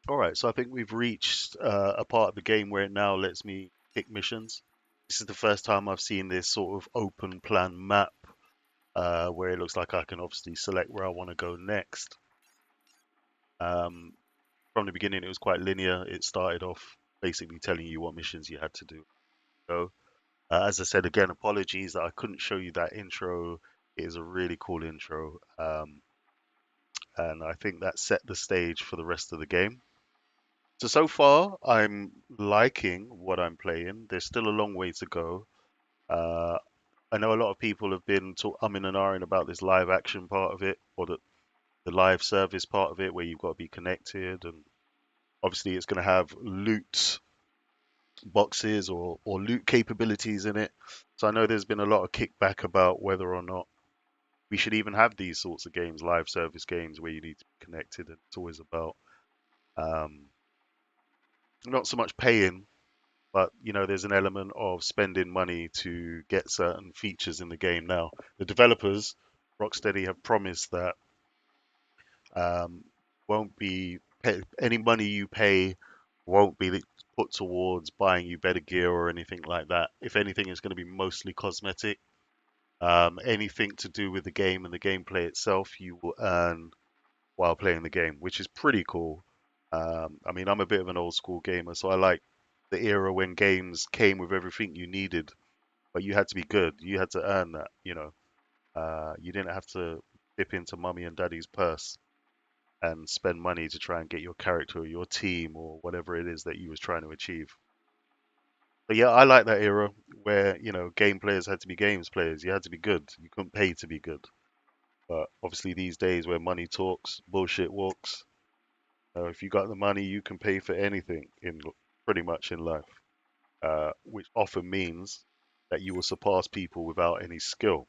All right, so I think we've reached a part of the game where it now lets me pick missions. This is the first time I've seen this sort of open plan map where it looks like I can obviously select where I want to go next. From the beginning, it was quite linear. It started off basically telling you what missions you had to do. So, as I said again, apologies that I couldn't show you that intro. It is a really cool intro, and I think that set the stage for the rest of the game. So far, I'm liking what I'm playing. There's still a long way to go. Uh, I know a lot of people have been umming and ahhing about this live action part of it, or the live service part of it, where you've got to be connected, and obviously it's going to have loot boxes or loot capabilities in it. So I know there's been a lot of kickback about whether or not we should even have these sorts of games, live service games, where you need to be connected, and it's always about um, not so much paying, but there's an element of spending money to get certain features in the game. Now, the developers, Rocksteady, have promised that won't be any money you pay won't be put towards buying you better gear or anything like that. If anything, it's going to be mostly cosmetic. Anything to do with the game and the gameplay itself, you will earn while playing the game, which is pretty cool. I mean, I'm a bit of an old school gamer, so I like the era when games came with everything you needed, but you had to be good. You had to earn that. You didn't have to dip into mummy and daddy's purse and spend money to try and get your character or your team or whatever it is that you was trying to achieve. But yeah, I like that era where, game players had to be games players. You had to be good. You couldn't pay to be good. But obviously these days where money talks, bullshit walks. If you got the money, you can pay for anything in pretty much in life, which often means that you will surpass people without any skill.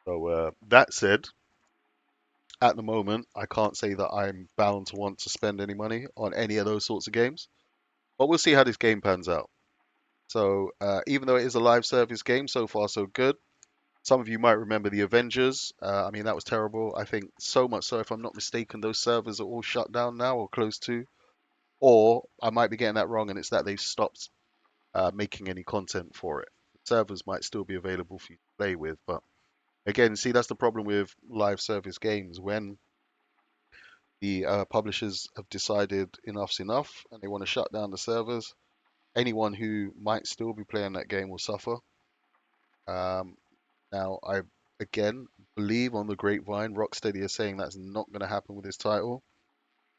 So that said, at the moment, I can't say that I'm bound to want to spend any money on any of those sorts of games. But we'll see how this game pans out. So even though it is a live service game, so far so good. Some of you might remember the Avengers. I mean, that was terrible. I think so much so, if I'm not mistaken, those servers are all shut down now or close to. Or I might be getting that wrong, and it's that they've stopped making any content for it. Servers might still be available for you to play with, but again, see, that's the problem with live service games. When the publishers have decided enough's enough and they want to shut down the servers, anyone who might still be playing that game will suffer. Um, Now, I again believe on the grapevine, Rocksteady is saying that's not going to happen with this title.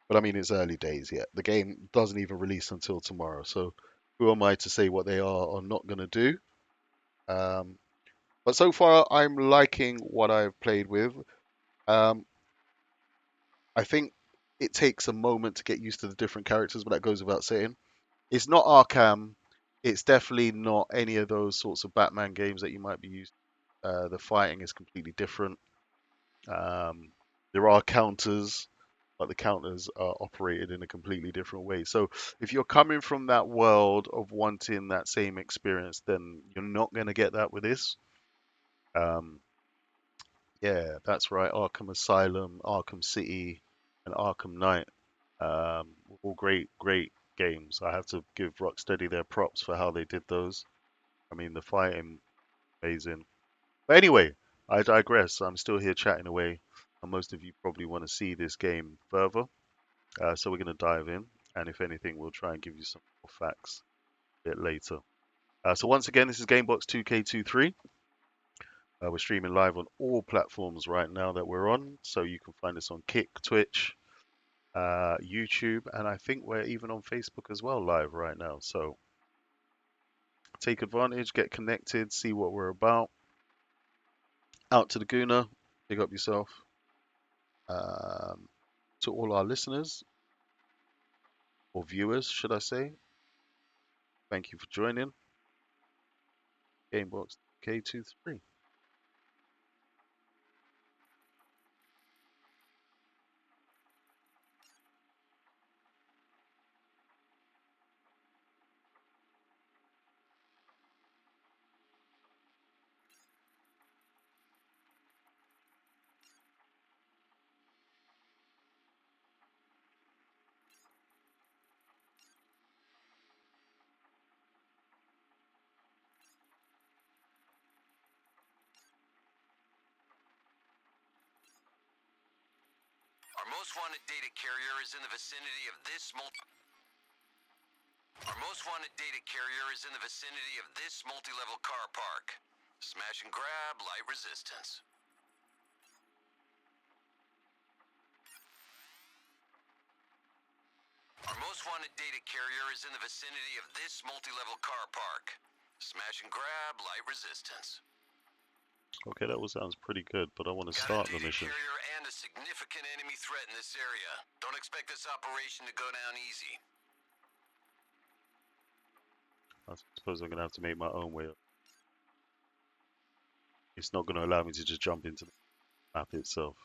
But I mean, it's early days yet. The game doesn't even release until tomorrow. So who am I to say what they are or not going to do? Um, but so far, I'm liking what I've played with. Um, I think it takes a moment to get used to the different characters, but that goes without saying. It's not Arkham. It's definitely not any of those sorts of Batman games that you might be used to. The fighting is completely different. There are counters, but the counters are operated in a completely different way. So if you're coming from that world of wanting that same experience, then you're not going to get that with this. Um, yeah, that's right. Arkham Asylum, Arkham City, and Arkham Knight. All great, great games. I have to give Rocksteady their props for how they did those. I mean, the fighting, amazing. But anyway, I digress. I'm still here chatting away, and most of you probably want to see this game further. So we're going to dive in, and if anything, we'll try and give you some more facts a bit later. So once again, this is GameBox2K23. We're streaming live on all platforms right now that we're on, so you can find us on Kick, Twitch, YouTube, and I think we're even on Facebook as well live right now. So take advantage, get connected, see what we're about. Out to the Gooner, pick up yourself. To all our listeners, or viewers, should I say, thank you for joining Gamebox K23. Our most wanted data carrier is in the vicinity of this multi-level car park. Smash and grab, light resistance. Our most wanted data carrier is in the vicinity of this multi-level car park. Smash and grab, light resistance. Okay, that all sounds pretty good, but I want to start the mission. Carrier and a significant enemy threat in this area. Don't expect this operation to go down easy. I suppose I'm going to have to make my own way up. It's not going to allow me to just jump into the map itself.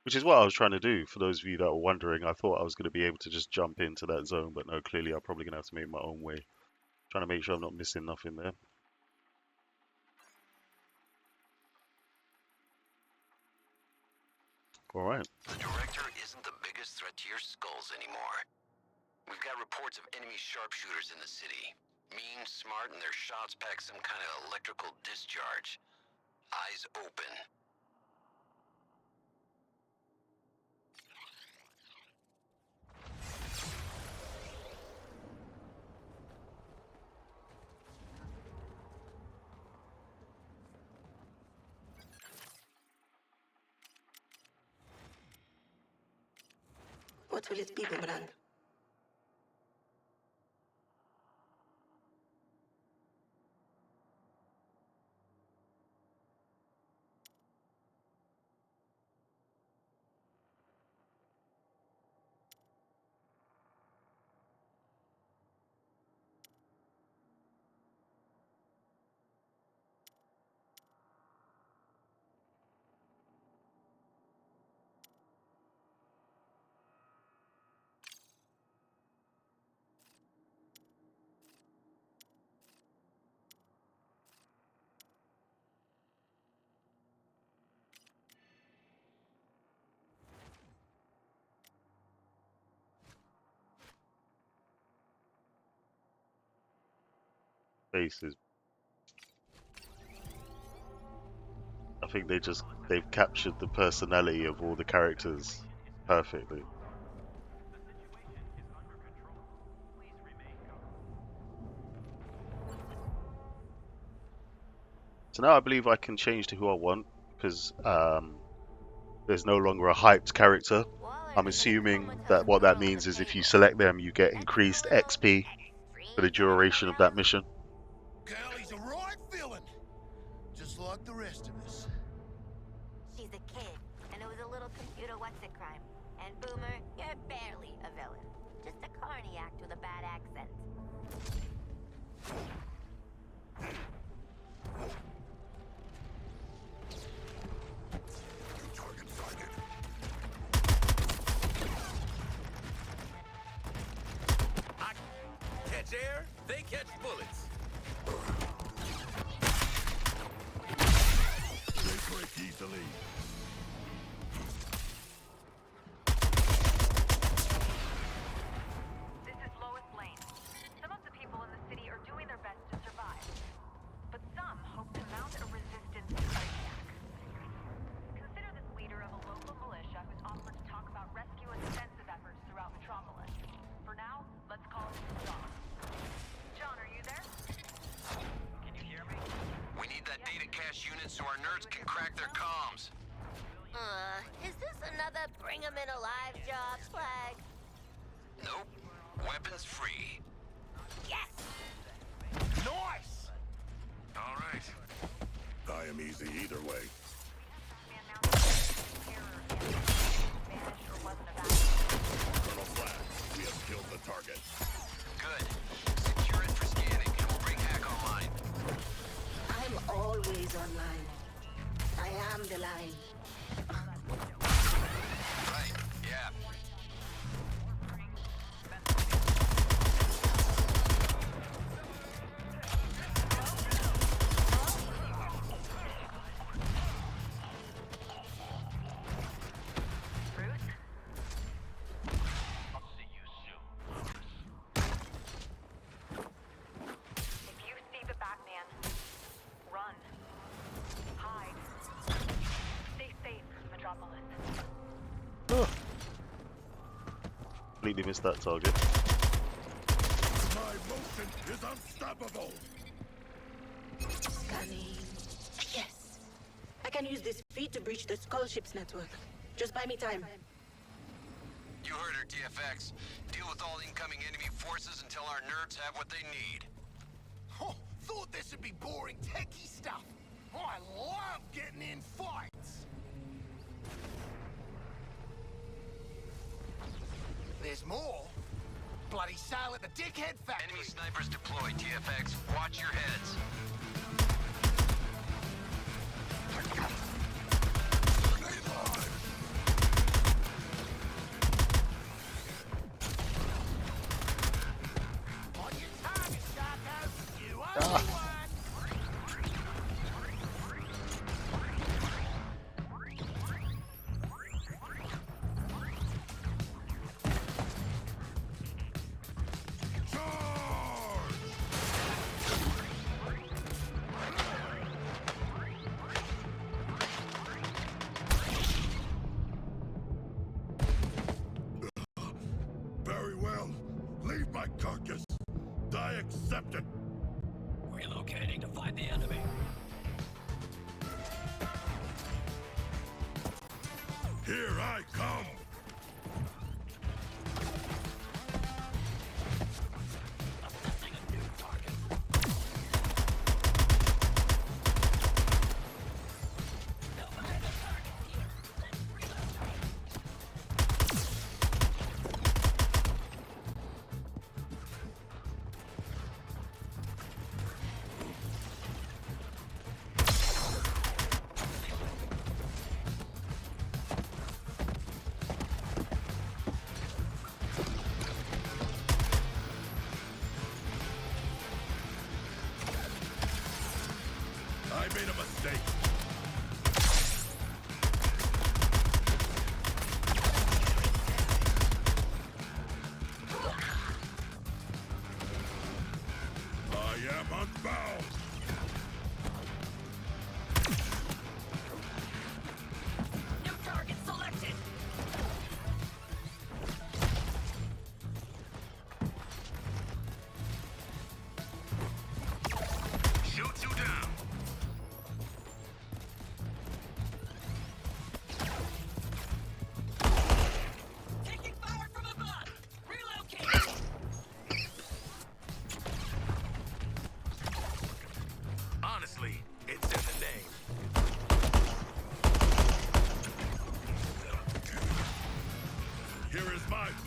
Which is what I was trying to do. For those of you that were wondering, I thought I was going to be able to just jump into that zone, but no, clearly I'm probably going to have to make my own way. Trying to make sure I'm not missing nothing there. Alright. The director isn't the biggest threat to your skulls anymore. We've got reports of enemy sharpshooters in the city. Mean, smart, and their shots pack some kind of electrical discharge. Eyes open. What will it be, Boomerang? faces. I think they've captured the personality of all the characters perfectly. So now I believe I can change to who I want because there's no longer a hyped character. I'm assuming that what that means is if you select them, you get increased XP for the duration of that mission. Girlie's a right villain, just like the rest of us. She's a kid, and it was a little computer what's-it-crime. And Boomer, you're barely a villain. Just a carny act with a bad accent. Target sighted. I catch air, they catch bullets. They break easily. This is Lois Lane. Some of the people in the city are doing their best to survive, but some hope to mount a resistance to attack. Consider this leader of a local militia who's offered to talk about rescue and defensive efforts throughout Metropolis. For now, let's call him John. John, are you there? Can you hear me? We need that data cache unit so our nerds can crack their comms. Is this another bring 'em in alive job, Flag? Nope. Weapons free. Yes! Nice! All right. I am easy either way. Colonel Flag, we have killed the target. Good. Secure it for scanning, and we'll bring hack online. I'm always online. I am the line. Right, yeah. If you see the Batman, run. Hide. Stay safe, Metropolis. Completely missed that target. My motion is unstoppable. Scanning. Yes. I can use this feed to breach the Skull Ship's network. Just buy me time. You heard her, TFX. Deal with all incoming enemy forces until our nerds have what they need. Oh, thought this would be boring techie stuff. I love getting in fights. There's more. Bloody sale at the dickhead factory. Enemy snipers deployed, TFX. Watch your heads. On your target, Sharko. You only one. Very well. Leave my carcass. I accept it. Relocating to find the enemy. Here I come. Assessing a new target.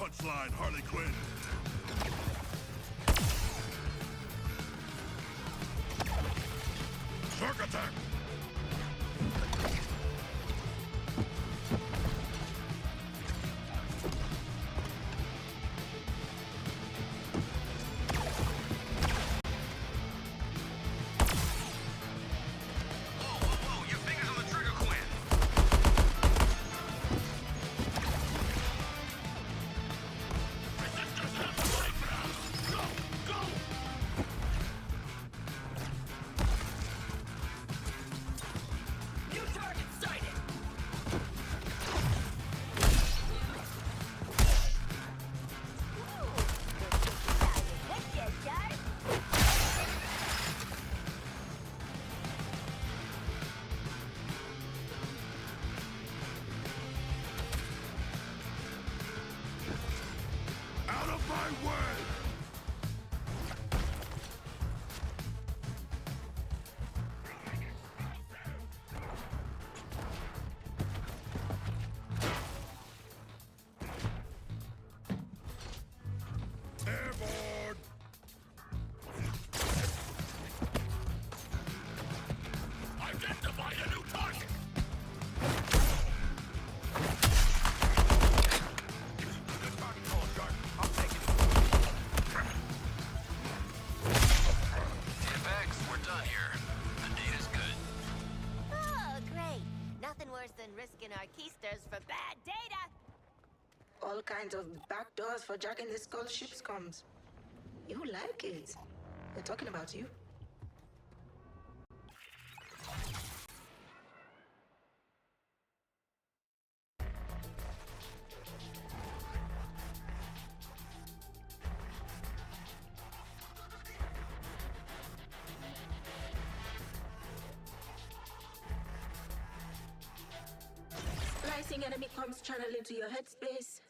punchline, Harley Quinn. Shark attack! Out of my way! Airborne! Identify a new target! Good target call, Shark. I'll take it. TFX, we're done here. The data's good. Oh, great. Nothing worse than risking our keysters for bad data. All kinds of backdoors for jacking the skull ship's comms. You like it. They're talking about you. Splicing enemy comms channel into your headspace.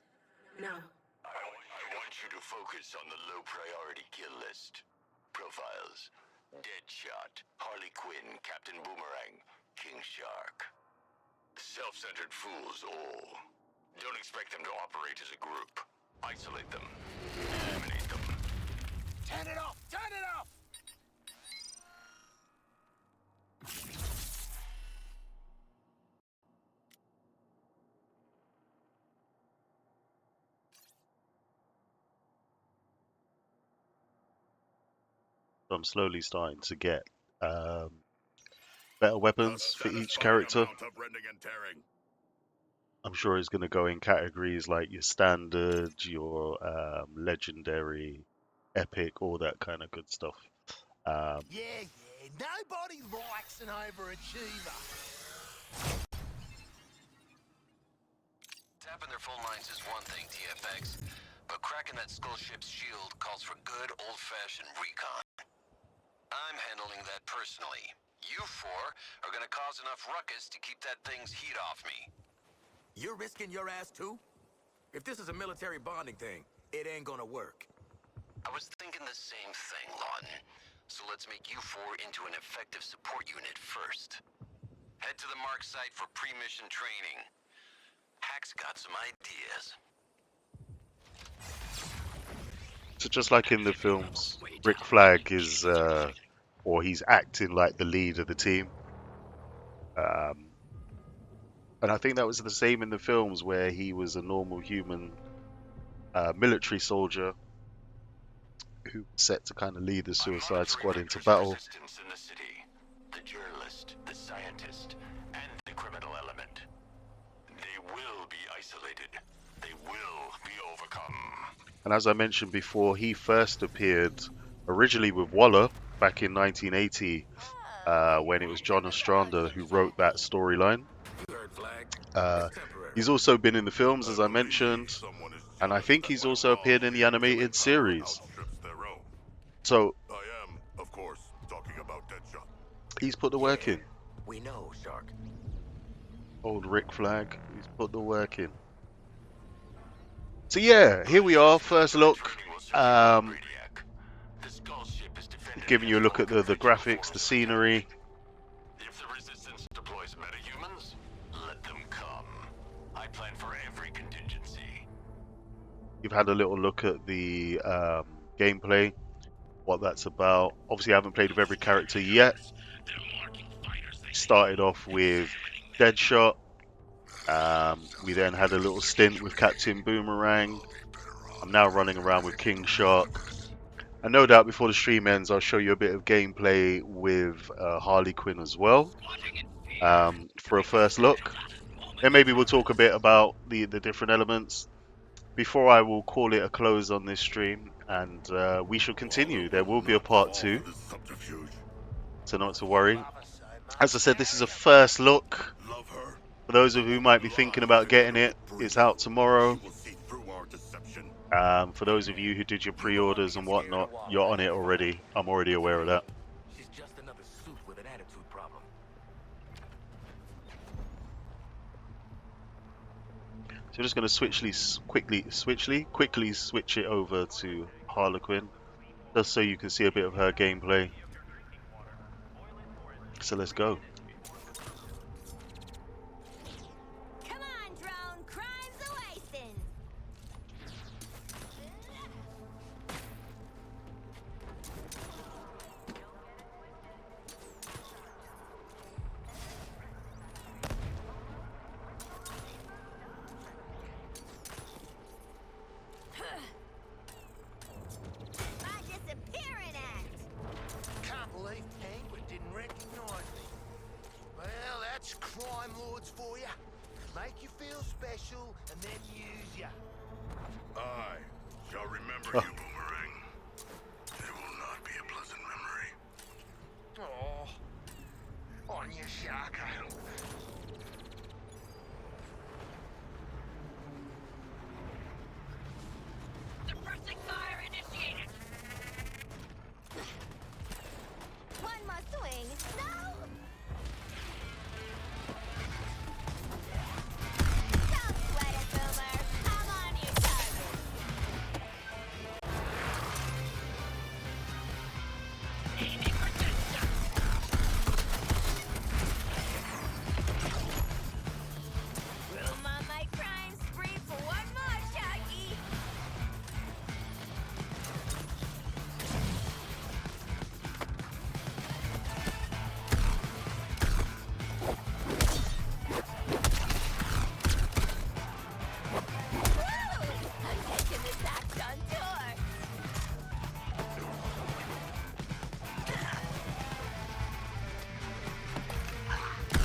Now. I want you to focus on the low priority kill list. Profiles. Deadshot, Harley Quinn, Captain Boomerang, King Shark. Self-centered fools all. Don't expect them to operate as a group. Isolate them. Eliminate them. Turn it off! Turn it off! So I'm slowly starting to get better weapons for each character. Amount of rending and tearing. I'm sure it's going to go in categories like your standard, your legendary, epic, all that kind of good stuff. Yeah. Nobody likes an overachiever. Tapping their phone lines is one thing, TFX, but cracking that skull ship's shield calls for good old-fashioned recon. I'm handling that personally. You four are gonna cause enough ruckus to keep that thing's heat off me. You're risking your ass too? If this is a military bonding thing, it ain't gonna work. I was thinking the same thing, Lawton. So let's make you four into an effective support unit first. Head to the mark site for pre-mission training. Hack's got some ideas. So just like in the films, Rick Flag is, or he's acting like the lead of the team. And I think that was the same in the films where he was a normal human military soldier who was set to kind of lead the Suicide Squad into battle. Resistance in the city. The journalist, the scientist, and the criminal element. They will be isolated. They will be overcome. And as I mentioned before, he first appeared originally with Waller back in 1980 when it was John Ostrander who wrote that storyline. He's also been in the films, as I mentioned, and I think he's also appeared in the animated series. So I am, of course, talking about Deadshot. he's put the work in. We know, Shark. Old Rick Flag, he's put the work in. So yeah, here we are, first look. Giving you a look at the graphics, the scenery. If the Resistance deploys metahumans, let them come. I plan for every contingency. You've had a little look at the gameplay, what that's about. Obviously, I haven't played with every character yet. Started off with Deadshot. We then had a little stint with Captain Boomerang. I'm now running around with King Shark. And no doubt before the stream ends, I'll show you a bit of gameplay with Harley Quinn as well, for a first look. Then maybe we'll talk a bit about the different elements before I will call it a close on this stream, and we shall continue. There will be a part 2, so not to worry. As I said, this is a first look. For those of you who might be thinking about getting it, it's out tomorrow. For those of you who did your pre-orders and whatnot, you're on it already. I'm already aware of that. She's just another suit with an attitude problem. So I'm just going to quickly switch it over to Harlequin, just so you can see a bit of her gameplay. So let's go. Come on, drone. Crime's a wasting. My disappearing act. Can't believe Penguin didn't recognize me. Well, that's crime lords for you. Make you feel special and then use you. I shall remember you, Boomerang. It will not be a pleasant memory. Oh, on you, Sharko. Suppressing fire initiated. One more swing. No. Don't sweat it, Boomer. I'm on your target. Aiming for distance. Room on my crime spree for one more, Sharky. I'm taking this act on tour.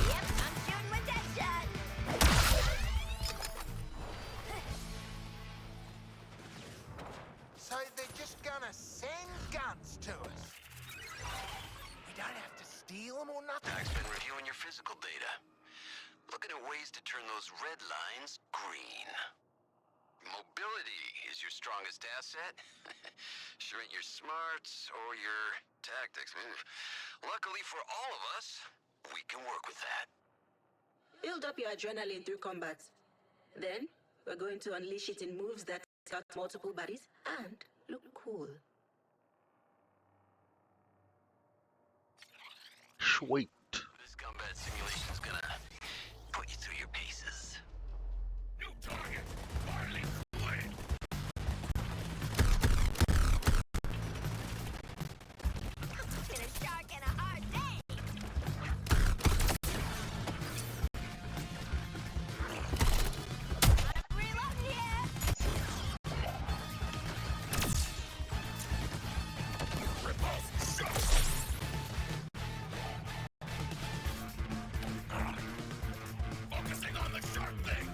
Yep, I'm shooting with Deadshot. So they're just gonna send guns to us. We don't have to steal them or nothing. I've been reviewing your physical data. Looking at ways to turn those red lines green. Mobility is your strongest asset. Sure ain't your smarts or your tactics. Luckily for all of us, we can work with that. Build up your adrenaline through combat. Then, we're going to unleash it in moves that got multiple bodies and look cool. Sweet. This combat simulation's gonna put you through your paces. New target. Marley Flynn. Been a shark and a hard day. Reloading here. Focusing on the shark thing.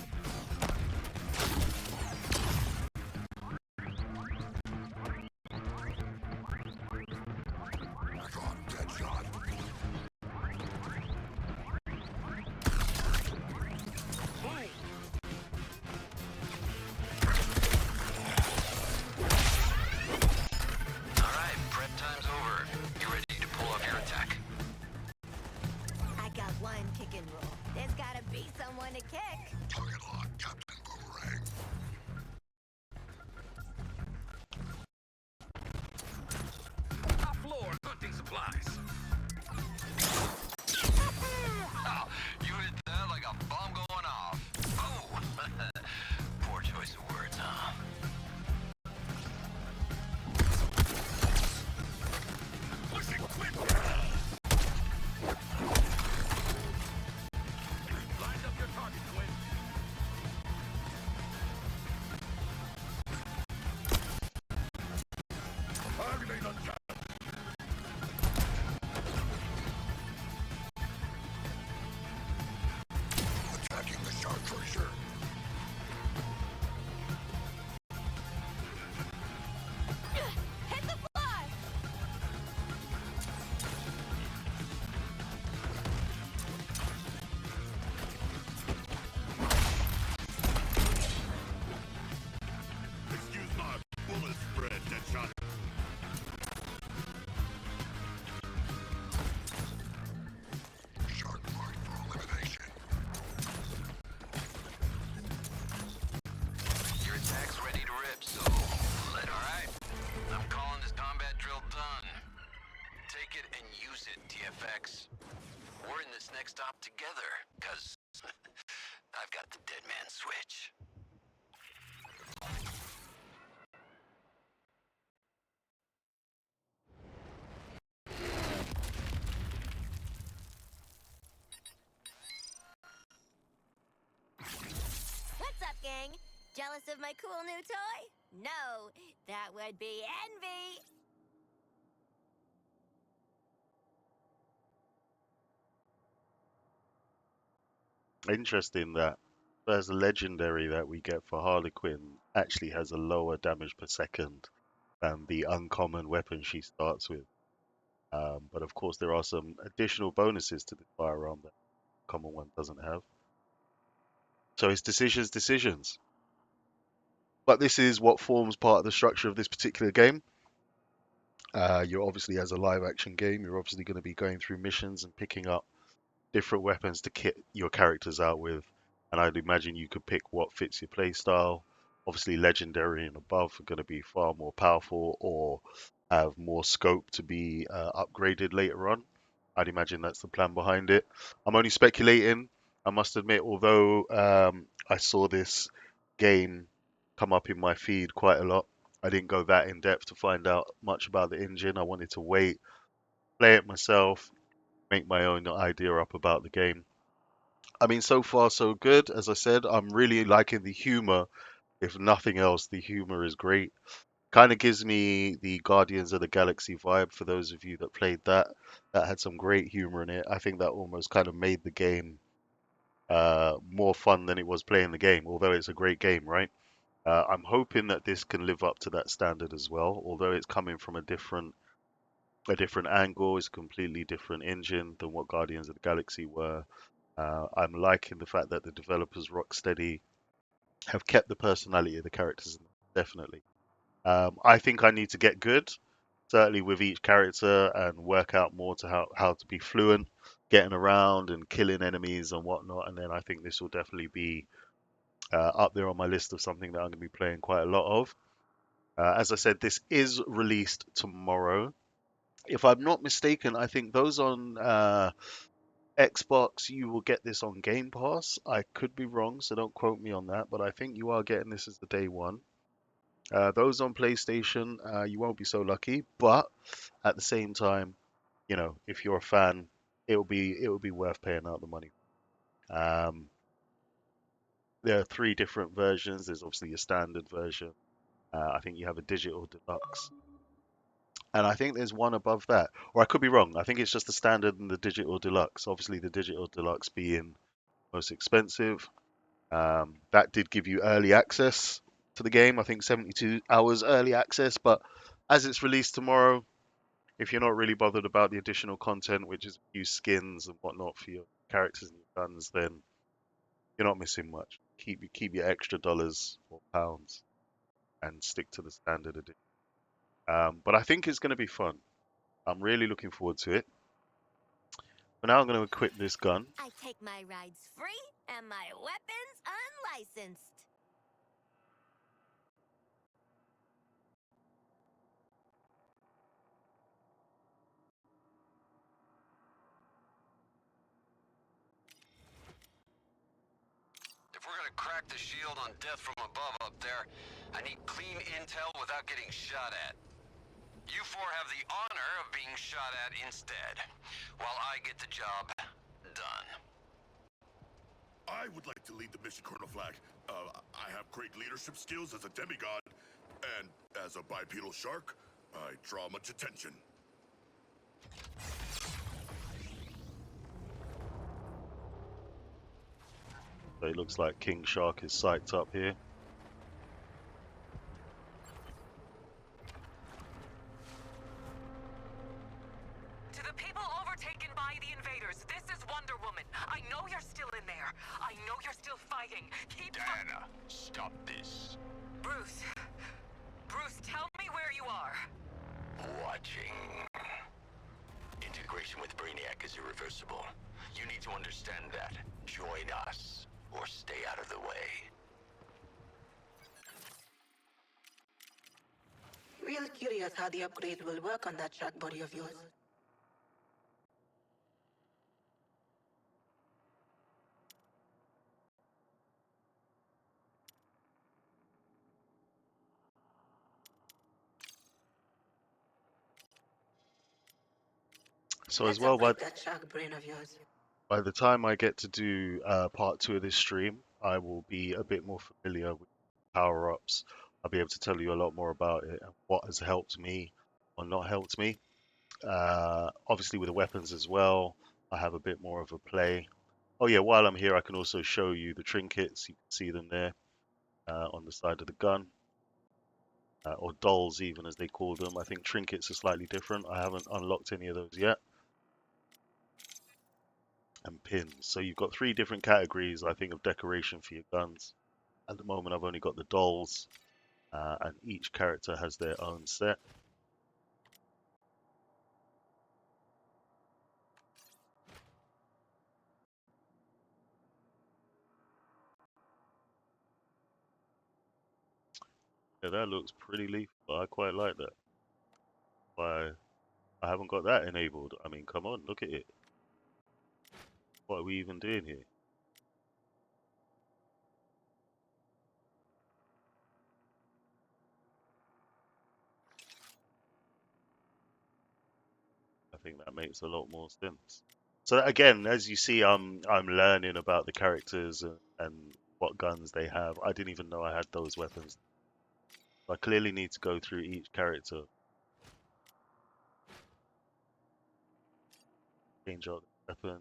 Deadshot. Alright, prep time's over. You ready to pull off your attack? I got one kick and roll. There's gotta be someone to kick. Target lock, Captain Boomerang. Top floor, hunting supplies. Oh, you hit that like a bomb going off. Oh! Poor choice of words, huh? gang? Jealous of my cool new toy? No, that would be envy. Interesting that there's a legendary that we get for Harley Quinn actually has a lower damage per second than the uncommon weapon she starts with. But of course, there are some additional bonuses to this firearm that the common one doesn't have. So it's decisions. But this is what forms part of the structure of this particular game. You're obviously, as a live action game, you're obviously going to be going through missions and picking up different weapons to kit your characters out with. And I'd imagine you could pick what fits your playstyle. Obviously, legendary and above are going to be far more powerful or have more scope to be upgraded later on. I'd imagine that's the plan behind it. I'm only speculating. I must admit, although I saw this game come up in my feed quite a lot, I didn't go that in depth to find out much about the engine. I wanted to wait, play it myself, make my own idea up about the game. I mean, so far so good. As I said, I'm really liking the humor. If nothing else, the humor is great. Kind of gives me the Guardians of the Galaxy vibe for those of you that played that. That had some great humor in it. I think that almost kind of made the game more fun than it was playing the game, although it's a great game, right? I'm hoping that this can live up to that standard as well, although it's coming from a different angle. It's a completely different engine than what Guardians of the Galaxy were. I'm liking the fact that the developers, Rocksteady, have kept the personality of the characters, definitely. I think I need to get good, certainly with each character, and work out more to how to be fluent, getting around and killing enemies and whatnot. And then I think this will definitely be up there on my list of something that I'm going to be playing quite a lot of. As I said, this is released tomorrow. If I'm not mistaken, I think those on Xbox, you will get this on Game Pass. I could be wrong, so don't quote me on that, but I think you are getting this as the day one. Those on PlayStation, you won't be so lucky, but at the same time, if you're a fan, it will be worth paying out the money. Um, there are three different versions. There's obviously a standard version. I think you have a digital deluxe, and I think there's one above that, or I could be wrong. I think it's just the standard and the digital deluxe. Obviously, the digital deluxe being most expensive. That did give you early access to the game. I think 72 hours early access, but as it's released tomorrow, if you're not really bothered about the additional content, which is a few skins and whatnot for your characters and your guns, then you're not missing much. Keep your extra dollars or pounds and stick to the standard edition. But I think it's going to be fun. I'm really looking forward to it. But now I'm going to equip this gun. I take my rides free and my weapons unlicensed. If we're gonna crack the shield on death from above up there, I need clean intel without getting shot at. You four have the honor of being shot at instead, while I get the job done. I would like to lead the mission, Colonel Flag. I have great leadership skills as a demigod, and as a bipedal shark, I draw much attention. So it looks like King Shark is psyched up here. To the people overtaken by the invaders, this is Wonder Woman. I know you're still in there. I know you're still fighting. Keep Diana, stop this. Bruce. Bruce, tell me where you are. Watching. Integration with Brainiac is irreversible. You need to understand that. Join us, or stay out of the way. Real curious how the upgrade will work on that shark body of yours. So Let's as well, upgrade that shark brain of yours. by the time I get to do part 2 of this stream, I will be a bit more familiar with power-ups. I'll be able to tell you a lot more about it and what has helped me or not helped me. Obviously, with the weapons as well, I have a bit more of a play. Oh yeah, while I'm here, I can also show you the trinkets. You can see them there on the side of the gun, or dolls even as they call them. I think trinkets are slightly different. I haven't unlocked any of those yet. And pins. So you've got three different categories, I think, of decoration for your guns. At the moment, I've only got the dolls, and each character has their own set. Yeah, that looks pretty lethal. I quite like that. Why I haven't got that enabled. I mean, come on, look at it. What are we even doing here? I think that makes a lot more sense. So again, as you see, I'm learning about the characters and what guns they have. I didn't even know I had those weapons. I clearly need to go through each character, change out the weapon.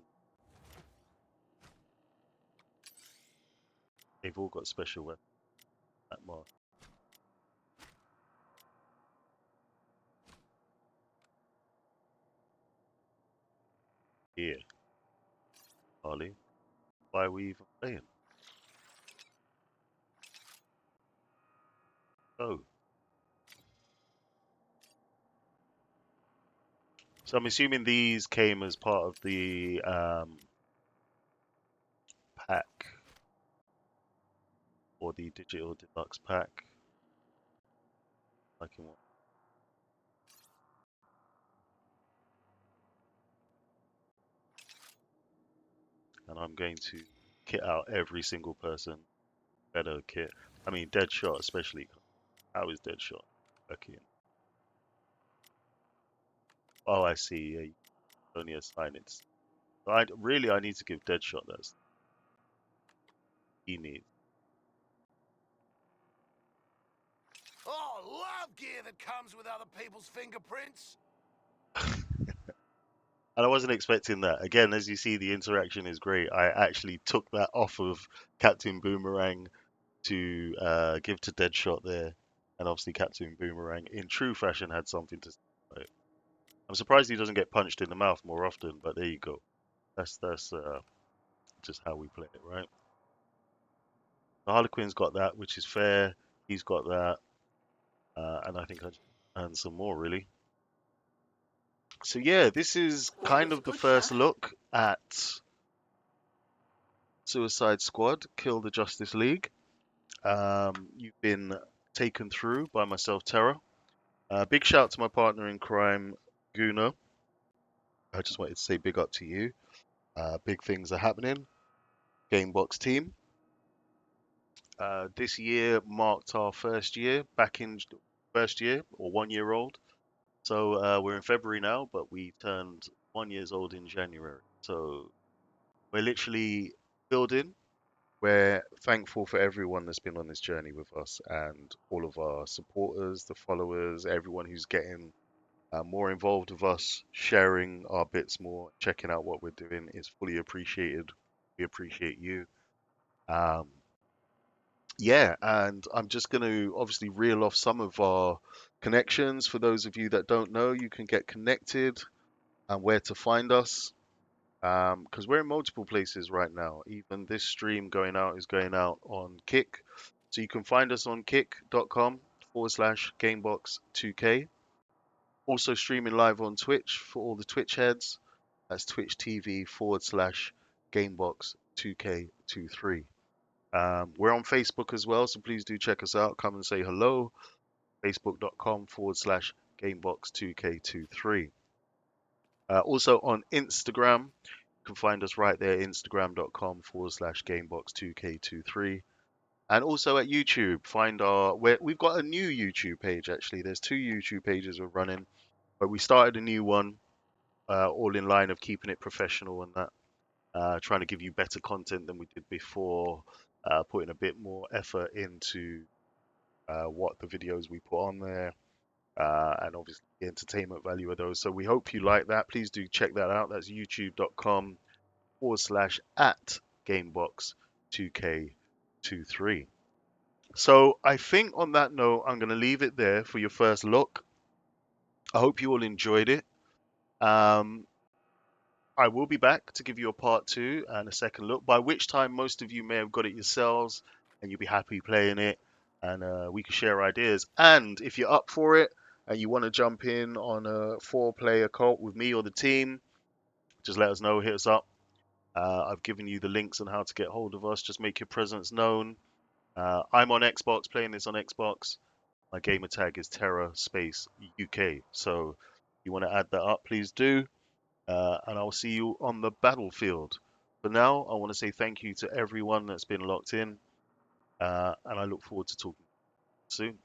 They've all got special weapons. That mark here, Harley. Why are we even playing? Oh, so I'm assuming these came as part of the pack or the digital deluxe pack. Like in what? And I'm going to kit out every single person. Better kit. I mean, Deadshot especially. How is Deadshot working? Oh, I see. Yeah, you only assign it. So I need to give Deadshot that he needs. Oh, love gear that comes with other people's fingerprints. And I wasn't expecting that. Again, as you see, the interaction is great. I actually took that off of Captain Boomerang to give to Deadshot there, and obviously Captain Boomerang, in true fashion, had something to say. Right? I'm surprised he doesn't get punched in the mouth more often, but there you go. That's just how we play it, right? The Harlequin's got that, which is fair. He's got that, and I think I just earned some more really. So yeah, this is kind of the first look at Suicide Squad: Kill the Justice League. You've been taken through by myself, Terra. Big shout to my partner in crime, Guna. I just wanted to say big up to you. Big things are happening. Gamebox team. This year marked our first year, back in first year or 1 year old. So we're in February now, but we turned 1 years old in January. So we're literally building. We're thankful for everyone that's been on this journey with us and all of our supporters, the followers, everyone who's getting more involved with us, sharing our bits more, checking out what we're doing is fully appreciated. We appreciate you. Um, yeah, and I'm just going to obviously reel off some of our connections. For those of you that don't know, you can get connected and where to find us. Because we're in multiple places right now. Even this stream going out is going out on Kick. So you can find us on kick.com/Gamebox2K. Also streaming live on Twitch for all the Twitch heads. That's Twitch TV/Gamebox2K23. We're on Facebook as well, so please do check us out. Come and say hello. Facebook.com/Gamebox2K23. Also on Instagram, you can find us right there, Instagram.com/Gamebox2K23. And also at YouTube, we've got a new YouTube page actually. There's two YouTube pages we're running, but we started a new one, all in line of keeping it professional and that, trying to give you better content than we did before. putting a bit more effort into what the videos we put on there, and obviously the entertainment value of those. So we hope you like that. Please do check that out. That's youtube.com/at GameBox2K23. So I think on that note, I'm going to leave it there for your first look. I hope you all enjoyed it. I will be back to give you a part 2 and a second look, by which time most of you may have got it yourselves and you'll be happy playing it, and we can share ideas. And if you're up for it and you want to jump in on a 4-player cult with me or the team, just let us know, hit us up. I've given you the links on how to get hold of us. Just make your presence known. I'm on Xbox, playing this on Xbox. My gamer tag is Terra Space UK. So if you want to add that up, please do. And I'll see you on the battlefield. For now, I want to say thank you to everyone that's been locked in, and I look forward to talking soon.